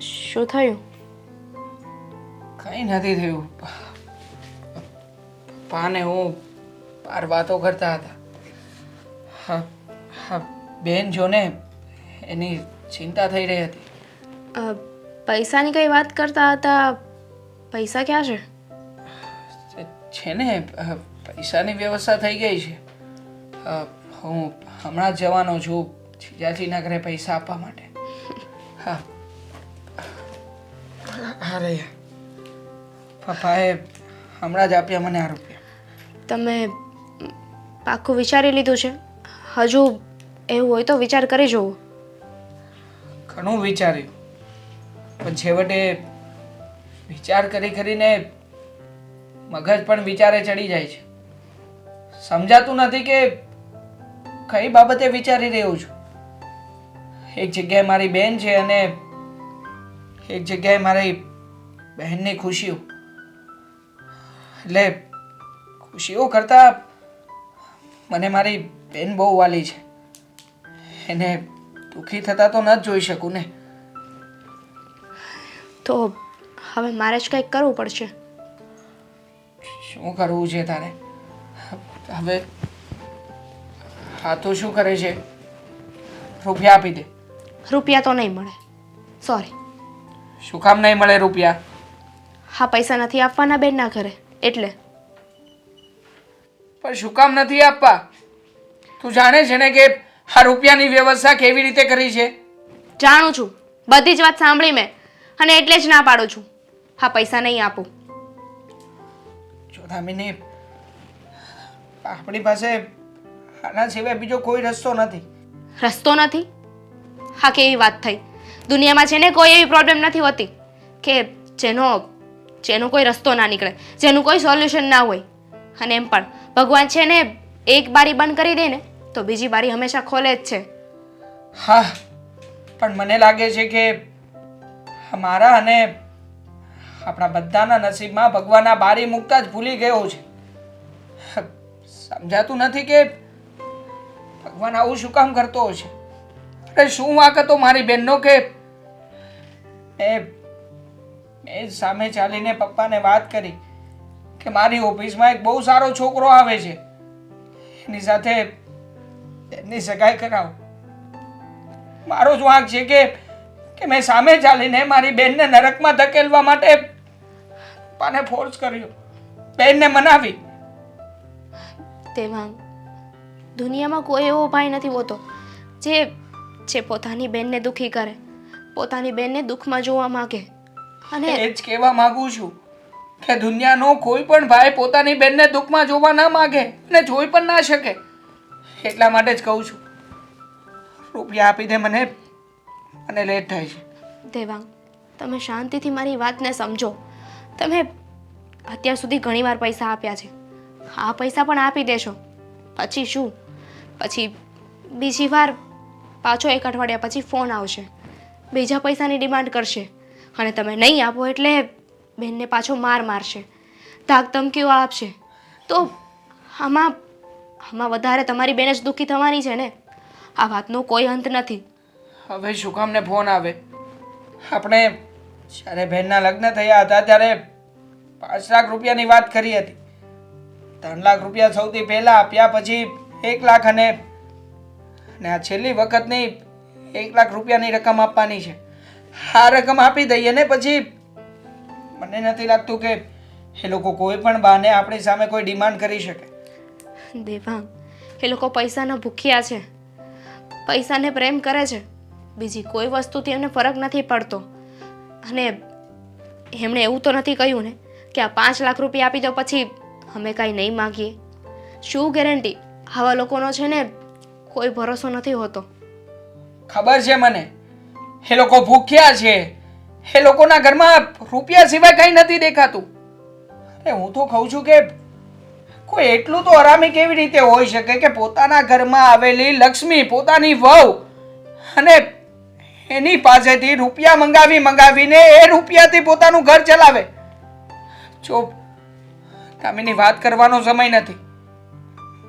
શું થયું? કંઈ નથી થયું. પાને હું બાર વાતો કરતા હતા. હા હા, બેન જો ને એની ચિંતા થઈ રહી હતી. પૈસાની કઈ વાત કરતા હતા? પૈસા ક્યાં છે? છે ને, પૈસાની વ્યવસ્થા થઈ ગઈ છે. હું હમણાં જ જવાનો છું જીજાજીના ઘરે પૈસા આપવા માટે. હા હા રહ્યા. પપ્પાએ હમણાં જ આપ્યા મને આ રૂપિયા. તમે પાક્કું વિચારી લીધું છે? હજુ એવું હોય તો વિચાર કરી જોવો. ઘણું વિચાર્યું પણ છેવટે વિચાર કરીને મગજ પણ વિચારે ચડી જાય છે. સમજાતું નથી કે કઈ બાબતે વિચારી રહ્યો છું. એક જગ્યાએ મારી બેન છે અને એક જગ્યાએ મારી બહેનની ખુશીઓ. એટલે ખુશીઓ કરતાં મને મારી બેન બહુ વાલી છે, એને દુઃખી થતા તો ન જ જોઈ શકું ને. તો હવે મારે જ કંઈક કરવું પડશે. શું કરવું છે તારે? હવે હા તો શું કરે છે? રૂપિયા આપી દે. રૂપિયા તો નહીં મળે, સોરી. શું કામ નહીં મળે રૂપિયા? હા, પૈસા નથી આપવાના બેનના ઘરે એટલે. પણ શું કામ નથી આપવા? તું જાણે છે ને કે આ રૂપિયાની વ્યવસ્થા કેવી રીતે કરી છે? જાણું છું, બધી જ વાત સાંભળી મેં, અને એટલે જ ના પાડું છું. હા, પૈસા નહીં આપું. જો દામિની, આપણી પાસે આના સિવાય બીજો કોઈ રસ્તો નથી. રસ્તો નથી? હા, કેવી વાત થઈ? દુનિયામાં છે ને કોઈ એવી પ્રોબ્લેમ નથી હોતી કે જેનો કોઈ રસ્તો ના નીકળે, જેનું કોઈ સોલ્યુશન ના હોય. અને એમ પણ ભગવાન છે ને એક બારી બંધ કરી દે ને તો બીજી બારી હંમેશા ખોલે જ છે. હા, પણ મને લાગે છે કે મારા અને આપણા બધાના નસીબમાં ભગવાન આ બારી મૂકતા જ ભૂલી ગયો છે. સમજાતું નથી કે ભગવાન આવું શું કામ કરતો હશે? અરે શું વાંક હતો મારી બેનનો કે મેં સામે ચાલીને પપ્પાને વાત કરી કે મારી ઓફિસમાં એક બહુ સારો છોકરો આવે છે, એની સાથે એની સગાઈ કરાવો. મારો જ વાંક છે કે મેં સામે ચાલીને મારી બેનને નરકમાં ધકેલવા માટે પપ્પાને ફોર્સ કર્યો, બેનને મનાવી. તેમાં દુનિયામાં કોઈ એવો ભાઈ નથી હોતો જે પોતાની બેનને દુઃખી કરે, પોતાની બેનને દુઃખમાં જોવા માંગે. અને એ જ કહેવા માંગુ છું કે દુનિયાનો કોઈ પણ ભાઈ પોતાની બેનને દુઃખમાં જોવા ના માંગે અને જોઈ પણ ના શકે. એટલા માટે જ કહું છું, રૂપિયા આપી દે મને લેટ થાય છે. દેવાંગ, તમે શાંતિથી મારી વાતને સમજો. તમે અત્યાર સુધી ઘણીવાર પૈસા આપ્યા છે, આ પૈસા પણ આપી દેશો, પછી શું? પછી બીજી વાર પાછો 1 અઠવાડિયા પછી ફોન આવશે, બીજા પૈસાની ડિમાન્ડ કરશે, અને તમે નહીં આપો એટલે બેનને પાછો મારશે, ધાક ધમકીઓ આપશે. તો આમાં વધારે તમારી બેન જ દુઃખી થવાની છે ને. આ વાતનો કોઈ અંત નથી. હવે શું કામ ને ફોન આવે? આપણે જ્યારે બહેનના લગ્ન થયા હતા ત્યારે 5 લાખ રૂપિયાની વાત કરી હતી. 3 લાખ રૂપિયા સૌથી પહેલા આપ્યા, પછી 1 લાખ અને આ છેલ્લી વખતની 1 લાખ રૂપિયાની રકમ આપવાની છે. આ રકમ આપી દઈએ ને પછી મને નથી લાગતું કે એ લોકો કોઈ પણ બહાને આપણી સામે કોઈ ડિમાન્ડ કરી શકે. દેવાંગ, એ લોકો પૈસાના ભૂખ્યા છે, પૈસાને પ્રેમ કરે છે, બીજી કોઈ વસ્તુથી એમને ફરક નથી પડતો. અને એમણે એવું તો નથી કહ્યું ને કે આ 5 લાખ રૂપિયા આપી દો પછી અમે કાંઈ નહીં માગીએ. શું ગેરંટી? આવા લોકોનો છે ને કોઈ ભરોસો નથી હોતો. ખબર છે મને, એ લોકો ભૂખ્યા છે, એ લોકોના ઘરમાં રૂપિયા સિવાય કંઈ નથી દેખાતું. અરે હું તો કહું છું કે કોઈ એટલું તો હરામી કેવી રીતે હોઈ શકે કે પોતાના ઘરમાં આવેલી લક્ષ્મી, પોતાની વહુ, અને એની પાસેથી રૂપિયા મંગાવીને એ રૂપિયાથી પોતાનું ઘર ચલાવે. જો કામીની વાત કરવાનો સમય નથી,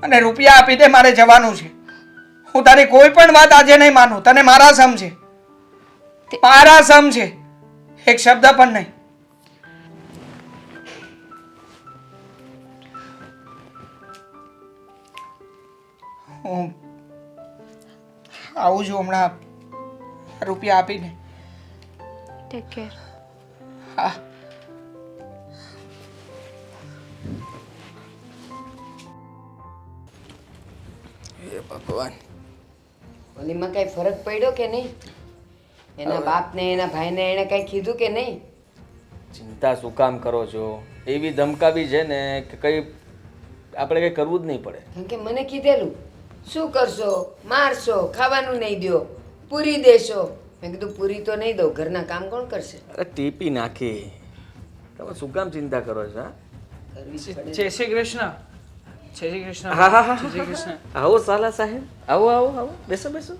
અને રૂપિયા આપી દે, મારે જવાનું છે. હું તારી કોઈ પણ વાત આજે નહીં માનું. તને મારા સમ છે, મારા સમ છે, એક શબ્દ પણ નહીં. હું આવું છું હમણાં રૂપિયા આપીને. Take care. હા. એ ભગવાન, ઓલીમાં કઈ ફરક પડ્યો કે નહીં? એના બાપને એના ભાઈને એણે કઈ કીધું કે નહીં? ચિંતા શું કામ કરો છો? એવી ધમકાવી છે ને કે કઈ આપણે કઈ કરવું જ નહીં પડે. કેમ કે મને કીધેલું, શું કરશો? મારશો, ખાવાનું નહીં દો, પૂરી દેશો. મેં કીધું પૂરી તો નહીં દઉં, ઘરના કામ કોણ કરશે? અરે ટીપી નાખી. તમે શું કામ ચિંતા કરો છો? જય શ્રી કૃષ્ણ. જય શ્રી કૃષ્ણ. હા હા હા, જય શ્રી કૃષ્ણ. આવો સાલા સાહેબ, આવો આવો આવો, બેસો બેસો.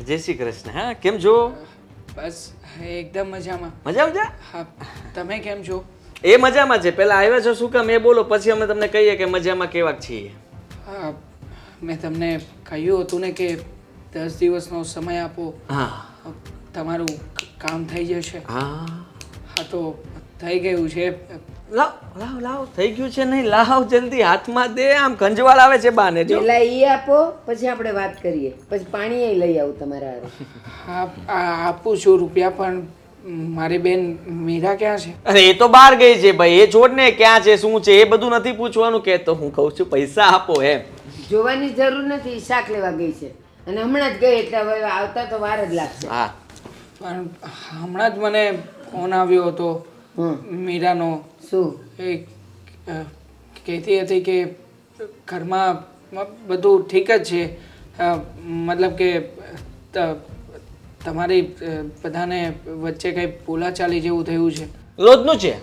જય શ્રી કૃષ્ણ. હા, કેમ છો? બસ એકદમ મજામાં. મજા મજા? હા, તમે કેમ છો? એ મજામાં છે. પહેલા આવ્યા છો શું કામ એ બોલો, પછી અમે તમને કહીએ કે મજામાં કેવા છીએ. મેં તમને કહ્યું હતું ને કે 10 દિવસનો સમય આપો, હા તમારું કામ થઈ જશે. હા હા તો થઈ ગયું છે. લાવ લાવ લાવ થઈ ગયું છે નહીં? લાવ જલ્દી હાથમાં દે. આમ કંજવાળ આવે છે બાને જો. પેલા ઈ આપો, પછી આપણે વાત કરીએ. પછી પાણી લઈ આવું તમારા હારે. હા આપું છું રૂપિયા, પણ મારી બેન મીરા ક્યાં છે? અરે એ તો બહાર ગઈ છે ભાઈ. એ છોડ ને ક્યાં છે શું છે એ બધું નથી પૂછવાનું. કે તો હું કહું છું પૈસા આપો એમ. જોવાની જરૂર નથી, શાક લેવા ગઈ છે અને હમણાં જ ગઈ, એટલે હવે આવતા તો વાર જ લાગશે. હા પણ હમણાં જ મને ફોન આવ્યો હતો મીરાનો. શું? એ કહેતી હતી કે ઘરમાં બધું ઠીક જ છે, મતલબ કે તમારી બધાને વચ્ચે કંઈ બોલાચાલી જેવું થયું છે. રોજનું છે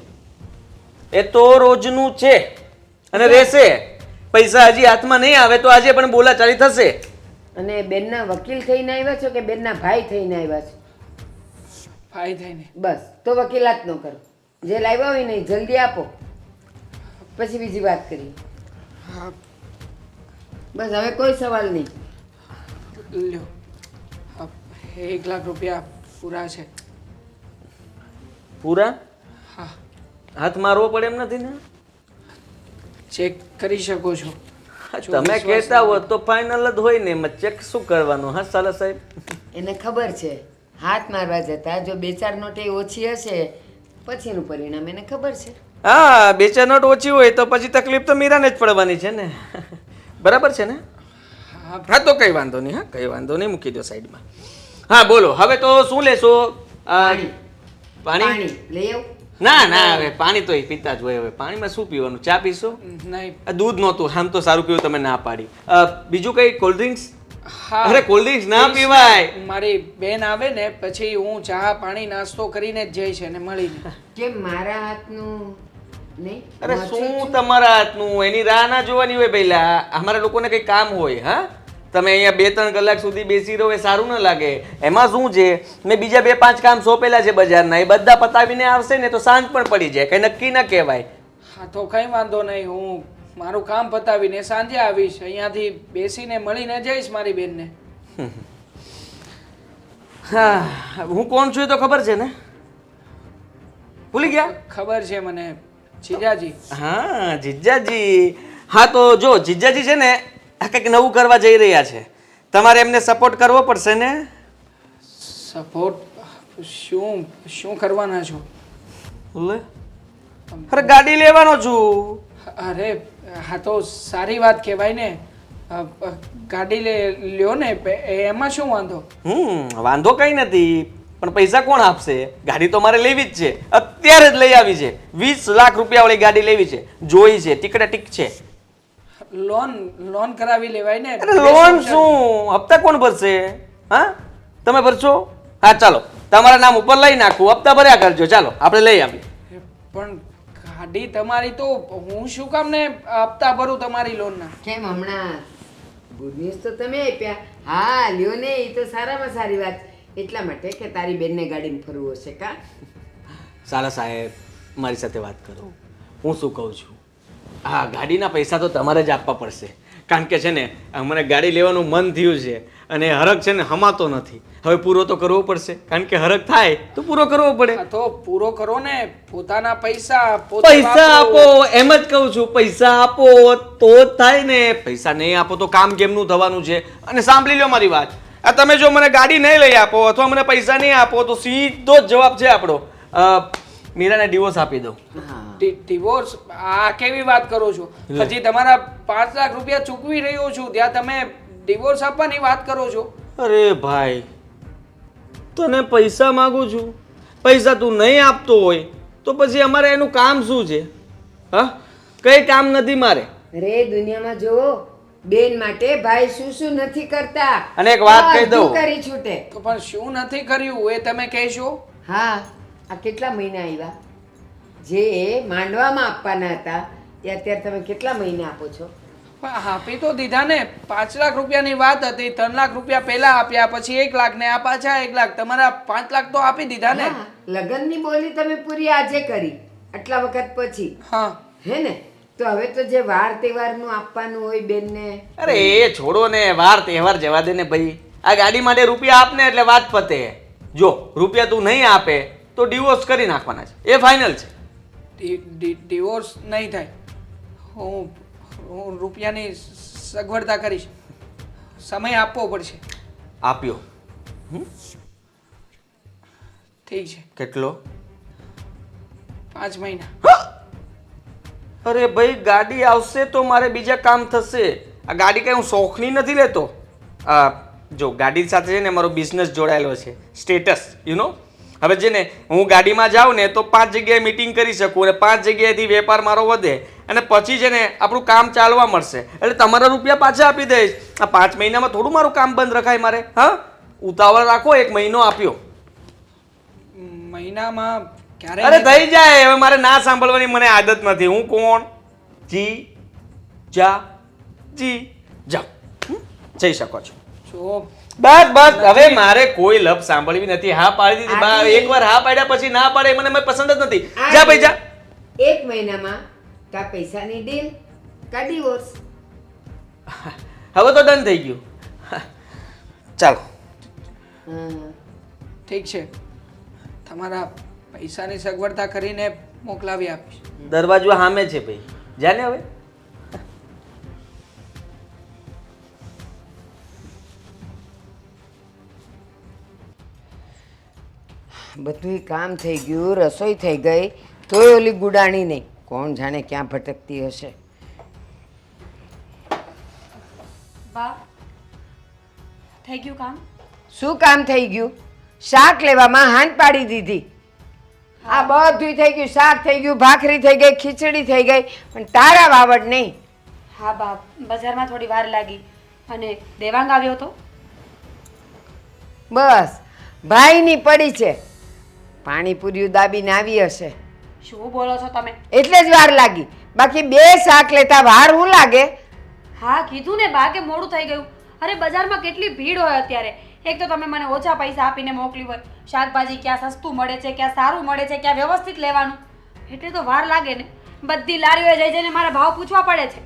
એ તો, રોજનું છે અને રહેશે. પૈસા હજી હાથમાં નહીં આવે તો આજે પણ બોલાચાલી થશે. અને બેનના વકીલ થઈને આવ્યા છો કે બેનના ભાઈ થઈને આવ્યા છો? ભાઈ થઈને. બસ તો વકીલાત ન કરો. જે લાવ્યા હોય ને જલ્દી આપો, પછી બીજી વાત કરીએ. હા બસ હવે કોઈ સવાલ નહીં. લ્યો, 1 લાખ રૂપિયા પૂરા છે. પૂરા? હા, હાથ મારવો પડે એમ નથી ને? ચેક કરી શકો છો. તમે કહેતા હો તો ફાઇનલ જ હોય ને, એમાં ચેક શું કરવાનું? હા સાલા સાહેબ, એને ખબર છે હાથ મારવા જતા જો 2-4 નોટ ઓછી હશે પછીનું પરિણામ એને ખબર છે. હા 2-4 નોટ ઓછી હોય તો પછી તકલીફ તો મીરાને જ પડવાની છે ને. બરાબર છે ને? હા તો કઈ વાંધો નહીં. હા કઈ વાંધો નહીં, મૂકી દો સાઈડમાં. હા બોલો હવે તો શું લેશો? પાણી. પાણી? પાણી લઈ આવું? ના ના હવે પાણી તો એ પીતા જ હોય. હવે પાણીમાં શું પીવાનું? ચા પીશો? નહીં. દૂધ નહોતું. આમ તો સારું કહ્યું તમે ના પાડી. બીજું કઈ કોલ્ડ ડ્રિંક્સ? હા, અરે કોલ્ડ ડ્રિંક્સ ના પીવાય. મારી બેન આવે ને પછી હું ચા પાણી નાસ્તો કરીને જ જઈશ એને મળીને. કેમ મારા હાથનું નહીં? અરે શું તમારા હાથનું? એની રાહ ના જોવાની હોય પહેલા. અમારા લોકોને કઈ કામ હોય. હા તમે અહીંયા 2-3 કલાક સુધી બેસી રહો એ સારું ના લાગે. એમાં શું છે, મેં બીજા 2-5 કામ સોંપેલા છે બજારના, એ બધા પતાવીને આવશે ને તો સાંજ પણ પડી જાય. કઈ નક્કી ના કહેવાય. હા તો કઈ વાંધો નહીં, હું મારું કામ પતાવીને સાંજે આવીશ. અહીંયાથી બેસીને મળીને જઈશ મારી બેનને. હા હું કોણ છું એ તો ખબર છે ને? ભૂલી ગયા? ખબર છે મને, જીજાજી. હા જીજાજી. હા તો જો જીજાજી છે ને આ કંઈક નવું કરવા જઈ રહ્યા છે. તમારે એમને સપોર્ટ કરવો પડશે ને? સપોર્ટ? શું શું કરવાના છો? લે અરે ગાડી લેવાનો છું. અરે હા તો સારી વાત કહેવાય ને. ગાડી લ્યો ને, એમાં શું વાંધો? વાંધો કઈ નથી, પણ પૈસા કોણ આપશે? ગાડી તો મારે લેવી જ છે, અત્યારે જ લઈ આવી છે. 20 લાખ રૂપિયા વાળી ગાડી લેવી છે, જોઈ છે, ટીકડે ટીક છે. લોન કરાવી લેવાય ને. અરે લોન શું, હપ્તા કોણ ભરશે? હા તમે ભરશો? હા ચાલો તમારા નામ ઉપર લઈ નાખું, હપ્તા ભર્યા કરજો. ચાલો આપણે લઈ આવીએ. પણ ગાડી તમારી તો હું શું કામ ને હપ્તા ભરું તમારી લોનના? કેમ હમણાં ગુડ ન્યૂઝ તો તમે આપ્યા. હા લ્યો ને, એ તો સારામાં સારી વાત. એટલા માટે કે તારી બેનને ગાડીમાં ફરવું હશે કા? સાલા સાહેબ મારી સાથે વાત કરો. હું શું કહું છું, હા ગાડીના પૈસા તો તમારે જ આપવા પડશે. કારણ કે છે ને મને ગાડી લેવાનું મન થયું છે અને હરખ છે ને હમાતો નથી. હવે પૂરો તો કરવો પડશે, કારણ કે હરખ થાય તો પૂરો કરવો પડે. હા તો પૂરો કરો ને. પોતાના પૈસા પૈસા આપો એમ જ કહું છું. પૈસા આપો તો જ થાય ને. પૈસા નહીં આપો તો કામ કેમનું થવાનું છે? અને સાંભળી લો મારી વાત, આ તમે જો મને ગાડી નહીં લઈ આપો અથવા મને પૈસા નહીં આપો તો સીધો જ જવાબ છે આપણો, મીરાને ડિવોર્સ આપી દો. ડિવોર્સ? આ કેવી વાત કરો છો? હજી તમારા 5 લાખ રૂપિયા ચૂકવી રહ્યો છું, ત્યાં તમે ડિવોર્સ આપવાની વાત કરો છો? અરે ભાઈ તને પૈસા માંગુ છું, પૈસા તું નહીં આપતો હોય તો પછી અમારે એનું કામ શું છે? હા કઈ કામ નથી મારે. અરે દુનિયામાં જોવો, બેન માટે ભાઈ શું શું નથી કરતા. અને એક વાત કહી દઉં. બધું કરી છૂટે. તો પણ શું નથી કર્યું એ તમે કહેશો? હા આ કેટલા મહિના આવ્યા? જે માંડવામાં આપવાના હતા એ અત્યારે તમે કેટલા મહિના આપો છો? પણ આપી તો દીધા ને. 5 લાખ રૂપિયાની વાત હતી, 3 લાખ રૂપિયા પહેલા આપ્યા, પછી 1 લાખ ને આ પાછા 1 લાખ. તમારા 5 લાખ તો આપી દીધા ને. હા, લગ્નની બોલી તમે પૂરી આજે કરી, આટલા વખત પછી. હા હે ને? તો હવે તો જે વાર તહેવારનું આપવાનું હોય બેનને. અરે એ છોડો ને, વાર તહેવાર જવા દે ને ભાઈ. આ ગાડી માટે રૂપિયા આપને એટલે વાત પતે. જો રૂપિયા તું નહીં આપે તો ડિવોર્સ કરી નાખવાના છે, એ ફાઇનલ છે. ડિવોર્સ નહીં થાય. હું રૂપિયાની સગવડતા કરીશ. સમય આપવો પડશે. આપ્યો. ઠીક છે. કેટલો? 5 મહિના. અરે ભાઈ, ગાડી આવશે તો મારે બીજા કામ થશે. આ ગાડી કઈ હું શોખની નથી લેતો. જો ગાડી સાથે છે ને મારો બિઝનેસ જોડાયેલો છે, સ્ટેટસ યુ નો. હવે છે ને હું ગાડીમાં જાઉં ને તો 5 જગ્યાએ મીટિંગ કરી શકું અને 5 જગ્યાએથી વેપાર મારો વધે અને પછી છે ને આપણું કામ ચાલવા મળશે. એટલે તમારા રૂપિયા પાછા આપી દઈશ. આ 5 મહિનામાં થોડું મારું કામ બંધ રખાય મારે. હા, ઉતાવળ રાખો. 1 મહિનો આપ્યો. મહિનામાં ક્યારે? અરે થઈ જાય. હવે મારે ના સાંભળવાની મને આદત નથી. હું કોણ? જી જા જી જાઓ. જઈ શકો છો. જો બસ બસ, હવે મારે કોઈ લપ સાંભળવી નથી. હા પાડી દીધી. આદિ. એકવાર હા પાડ્યા પછી ના પાડે મને પસંદ જ નથી. જા ભાઈ જા. 1 મહિનામાં કા પૈસાની ડીલ કા ડિવોર્સ. હવે તો ડન થઈ ગયું. ચાલો. ઠીક છે. તમારા પૈસાની સગવડતા કરીને મોકલાવી આપીશ. દરવાજો સામે છે ભાઈ. જા ને હવે. બધું કામ થઈ ગયું, રસોઈ થઈ ગઈ, તોય ઓલી ગુડાણી નહીં. કોણ જાણે ક્યાં ભટકતી હશે. બા થઈ ગયું કામ? શું કામ થઈ ગયું? શાક લેવામાં હાંડ પાડી દીધી. આ બધું થઈ ગયું. શાક થઈ ગયું, ભાખરી થઈ ગઈ, ખીચડી થઈ ગઈ, પણ તારા વાવડ નહીં. હા બા, બજારમાં થોડી વાર લાગી અને દેવાંગ આવ્યો હતો. બસ ભાઈની પડી છે. પાણીપુરીયું દાબીને આવી હશે શું બોલો છો તમે? એટલે જ વાર લાગી. બાકી 2 શાક લેતા વાર હું લાગે? હા કીધું ને બા કે મોડું થઈ ગયું. અરે બજારમાં કેટલી ભીડ હોય અત્યારે. એક તો તમે મને ઓછા પૈસા આપીને મોકલ્યું હોય. શાકભાજી ક્યાં સસ્તું મળે છે, ક્યાં સારું મળે છે, ક્યાં વ્યવસ્થિત લેવાનું, એટલે તો વાર લાગે ને. બધી લારીઓએ જઈ જઈને મારા ભાવ પૂછવા પડે છે.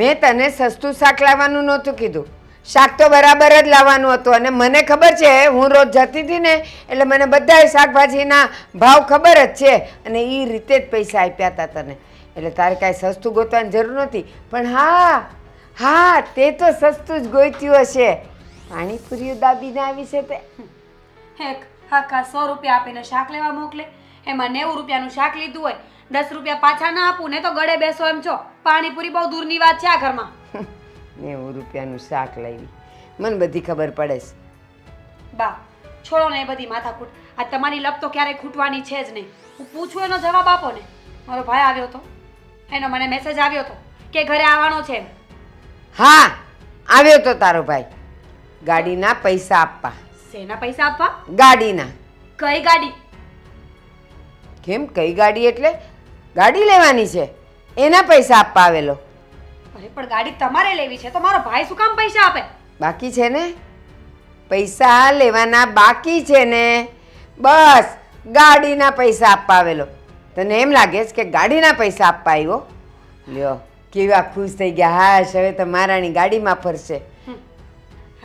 મેં તને સસ્તું શાક લાવવાનું નહોતું કીધું. શાક તો બરાબર જ લાવવાનું હતું અને મને ખબર છે, હું રોજ જતી હતી ને એટલે મને બધાય શાકભાજીના ભાવ ખબર જ છે અને એ રીતે જ પૈસા આપ્યા હતા તને. એટલે તારે કાંઈ સસ્તું ગોતવાની જરૂર નહોતી. પણ હા હા, તે તો સસ્તું જ ગોત્યું હશે. પાણીપુરીઓ દાબીને આવી છે તે. એક આખા 100 રૂપિયા આપીને શાક લેવા મોકલે, એમાં 90 રૂપિયાનું શાક લીધું હોય, 10 રૂપિયા પાછા ના આપું ને તો ગળે બેસો એમ છો. પાણીપુરી બહુ દૂરની વાત છે આ ઘરમાં. 90 રૂપિયાનું શાક લાવી. મને બધી ખબર પડે છે. બા છોડો ને એ બધી માથાકૂટ. આ તમારી લપ તો ક્યારેય ખૂટવાની છે જ નહીં. હું પૂછું એનો જવાબ આપો ને. મારો ભાઈ આવ્યો હતો, એનો મને મેસેજ આવ્યો હતો કે ઘરે આવવાનો છે. હા, આવ્યો તો તારો ભાઈ. ગાડીના પૈસા આપવા. શેના પૈસા આપવા? ગાડીના. કઈ ગાડી? કેમ કઈ ગાડી એટલે? ગાડી લેવાની છે એના પૈસા આપવા આવેલો. અરે પણ ગાડી તમારે લેવી છે તો મારો ભાઈ શું કામ પૈસા આપે? બાકી છે ને, પૈસા લેવાના બાકી છે ને, બસ ગાડીના પૈસા આપવા આવેલો. તને એમ લાગે છે કે ગાડીના પૈસા આપવા આવ્યો? લ્યો કેવા ખુશ થઈ ગયા. હાશ, હવે તો મારાની ગાડીમાં ફરશે.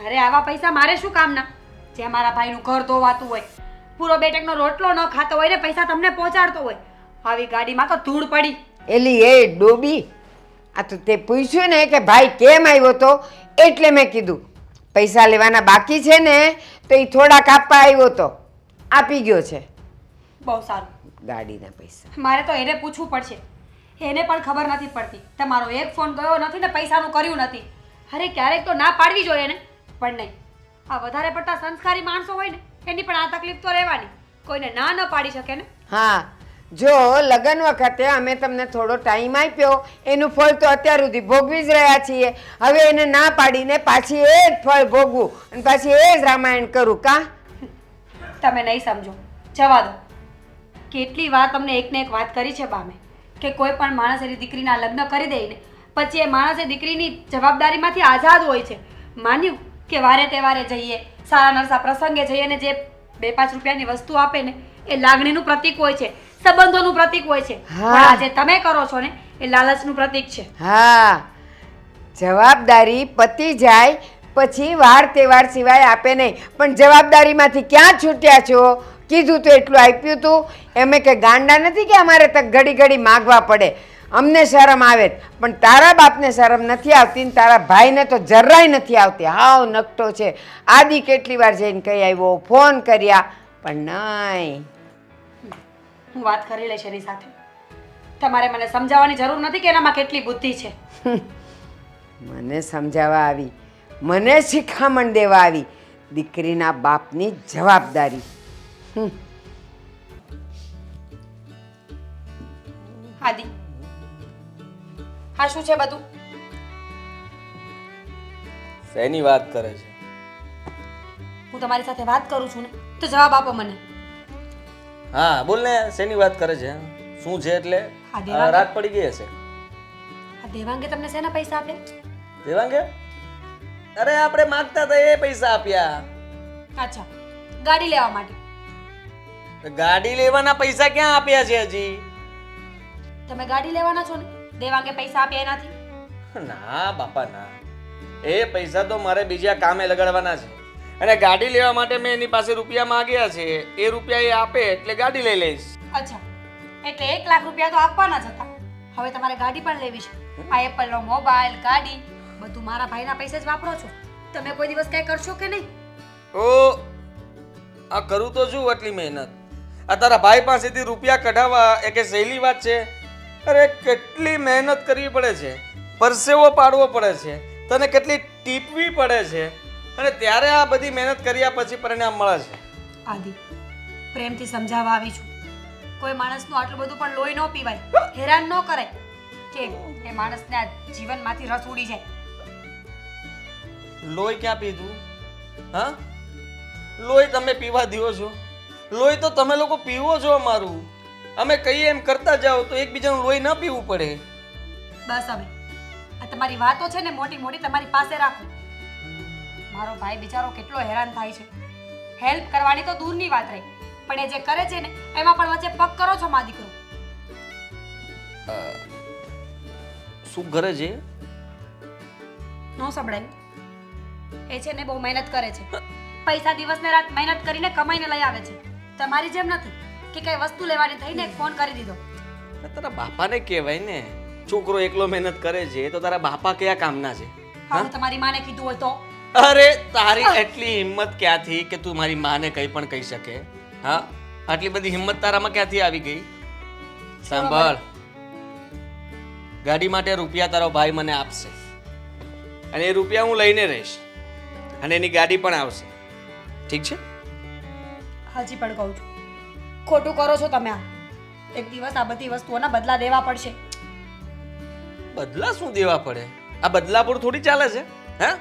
અરે આવા પૈસા મારે શું કામના? જ્યાં મારા ભાઈનું ઘર ધોવાતું હોય, પૂરો બેટકનો રોટલો ન ખાતો હોય ને પૈસા તમને પહોંચાડતો હોય, આવી ગાડીમાં તો ધૂળ પડી. એલી એ ડોબી, આ તો તે પૂછ્યું ને કે ભાઈ કેમ આવ્યો તો, એટલે મેં કીધું પૈસા લેવાના બાકી છે ને તો એ થોડાક આપવા આવ્યો તો આપી ગયો છે. બહુ સારું. ગાડીના પૈસા મારે તો એને પૂછવું પડશે. એને પણ ખબર નથી પડતી. તમારો એક ફોન ગયો નથી ને પૈસાનું કર્યું નથી. અરે ક્યારેક તો ના પાડવી જોઈએ ને, પણ નહીં. આ વધારે પડતા સંસ્કારી માણસો હોય ને એની પણ આ તકલીફ તો રહેવાની. કોઈને ના ન પાડી શકે ને. હા, જો લગ્ન વખતે અમે તમને થોડો ટાઈમ આપ્યો, એનું ફળ તો અત્યાર સુધી ભોગવી જ રહ્યા છીએ. હવે એને ના પાડીને પાછી એ જ ફળ ભોગવું અને પાછી એ જ રામાયણ કરું કા? તમે નહીં સમજો, જવા દો. કેટલી વાર તમને એકને એક વાત કરી છે બામે કે કોઈ પણ માણસ એની દીકરીના લગ્ન કરી દે ને પછી એ માણસ એ દીકરીની જવાબદારીમાંથી આઝાદ હોય છે. માન્યું કે વારે તહેવારે જઈએ, સારા નરસા પ્રસંગે જઈએ ને જે 2-5 રૂપિયાની વસ્તુ આપે ને એ લાગણીનું પ્રતીક હોય છે, સંબંધોનું પ્રતીક હોય છે હા. પણ આજે તમે કરો છો ને એ લાલચનું પ્રતીક છે. હા, જવાબદારી પતી જાય પછી વાર તહેવાર સિવાય આપે નહીં. પણ જવાબદારીમાંથી ક્યાં છૂટ્યા છો? કીધું તો એટલું આપ્યું તું. એમે કે ગાંડા નથી કે અમારે તો ઘડી ઘડી માગવા પડે. અમને શરમ આવે જ. પણ તારા બાપને શરમ નથી આવતી ને તારા ભાઈને તો જરાય નથી આવતી. હાવ નકટો છે. આદિ કેટલી વાર જઈને કહી આવ્યો, ફોન કર્યા, પણ નહીં. હું વાત કરી લઈશ એની સાથે. તમારે મને સમજાવવાની જરૂર નથી કે એનામાં કેટલી બુદ્ધિ છે. મને સમજાવવા આવી, મને શિખામણ દેવા આવી. દીકરીના બાપની જવાબદારી. આદિ, આ શું છે બધું? શેની વાત કરે છે? હું તમારી સાથે વાત કરું છું ને તો જવાબ આપો મને. હા બોલ ને, શેની વાત કરે છે? શું છે એટલે? આ દેવાંગે- રાત પડી ગઈ હશે. આ દેવાંગે તમને શેના પૈસા આપ્યા? દેવાંગે? અરે આપણે માંગતા હતા એ પૈસા આપ્યા. અચ્છા, ગાડી લેવા માટે. ગાડી લેવાના પૈસા ક્યાં આપ્યા છે હજી? તમે ગાડી લેવાના છો ને? દેવાંગે પૈસા આપ્યા એનાથી? ના બાપા ના, એ પૈસા તો મારે બીજા કામે લગાડવાના છે અને ગાડી લેવા માટે મેં એની પાસે રૂપિયા માંગ્યા છે. એ રૂપિયા એ આપે એટલે ગાડી લઈ લઈશ. અચ્છા, એટલે 1 લાખ રૂપિયા તો આપવાના જ હતા. હવે તમારે ગાડી પણ લેવી છે. આ એપલનો મોબાઈલ, ગાડી બધું મારા ભાઈના પૈસે જ વાપરો છો. તમે કોઈ દિવસ કઈ કરશો કે નહીં? ઓ આ કરું તો છું આટલી મહેનત. આ તારા ભાઈ પાસેથી રૂપિયા કઢાવવા એ કે સહેલી વાત છે? અરે કેટલી મહેનત કરવી પડે છે, પરસેવો પાડવો પડે છે, તને કેટલી ટીપવી પડે છે અને ત્યારે આ બધી મહેનત કર્યા પછી પરિણામ મળે છે. આદિ, પ્રેમથી સમજાવવા આવી છું. કોઈ માણસનું આટલું બધું પણ લોહી ન પીવાય, હેરાન ન કરાય કે એ માણસને આ જીવનમાંથી રસ ઉડી જાય. લોહી ક્યાં પીધું? હા, લોહી તમે પીવા દો છો? લોહી તો તમે લોકો પીવો છો અમારું. અમે કહીએ એમ કરતા જાઓ તો એકબીજાનું લોહી ન પીવું પડે. બસ હવે આ તમારી વાતો છે ને મોટી મોટી તમારી પાસે રાખો. મારો ભાઈ બિચારો કેટલો હેરાન થાય છે. હેલ્પ કરવાની તો દૂરની વાત રહી, પણ એ જે કરે છે ને એમાં પણ વચ્ચે પગ કરો છો મા દીકરો. શું કરે છે? નો સંભળાયું? એ છે ને બહુ મહેનત કરે છે. પૈસા દિવસ ને રાત મહેનત કરીને કમાઈને લઈ આવે છે. તમારી જેમ નથી કે કઈ વસ્તુ લેવાની થઈને ફોન કરી દીધો. તારા બાપાને કહેવાય ને, છોકરો એકલો મહેનત કરે છે તો તારા બાપા કયા કામના છે? હા, હું તમારી માને કીધું હોય તો? અરે તારી એટલી હિંમત ક્યાંથી કે તું મારી માને કંઈ પણ કહી શકે? હા, આટલી બધી હિંમત તારામાં ક્યાંથી આવી ગઈ? સાંભળ, ગાડી માટે રૂપિયા તારો ભાઈ મને આપશે અને એ રૂપિયા હું લઈને રહીશ અને એની ગાડી પણ આવશે. ઠીક છે? હજી પણ કહું છું, ખોટું કરો છો તમે. આ એક દિવસ આ બધી વસ્તુઓના બદલા દેવા પડશે. બદલા શું દેવા પડે? આ બદલાપુર થોડી ચાલે છે? હા,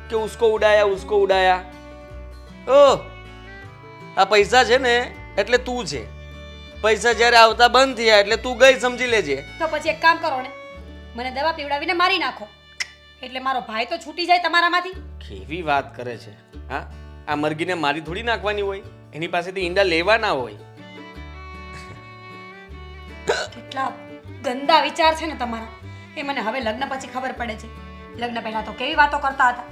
કે ઉસકો ઉડાયા ઉસકો ઉડાયા. ઓહ, આ પૈસા છે ને એટલે તું છે. પૈસા જ્યારે આવતા બંધ થયા એટલે તું ગઈ સમજી લેજે. તો પછી એક કામ કરો ને, મને દવા પીવડાવીને મારી નાખો એટલે મારો ભાઈ તો છૂટી જાય તમારામાંથી. કેવી વાત કરે છે? હા, આ મરઘીને મારી થોડી નાખવાની હોય, એની પાસેથી ઈંડા લેવાના હોય. કેટલા ગંદા વિચાર છે ને તમારા, એ મને હવે લગ્ન પછી ખબર પડે છે. લગ્ન પહેલા તો કેવી વાતો કરતા હતા.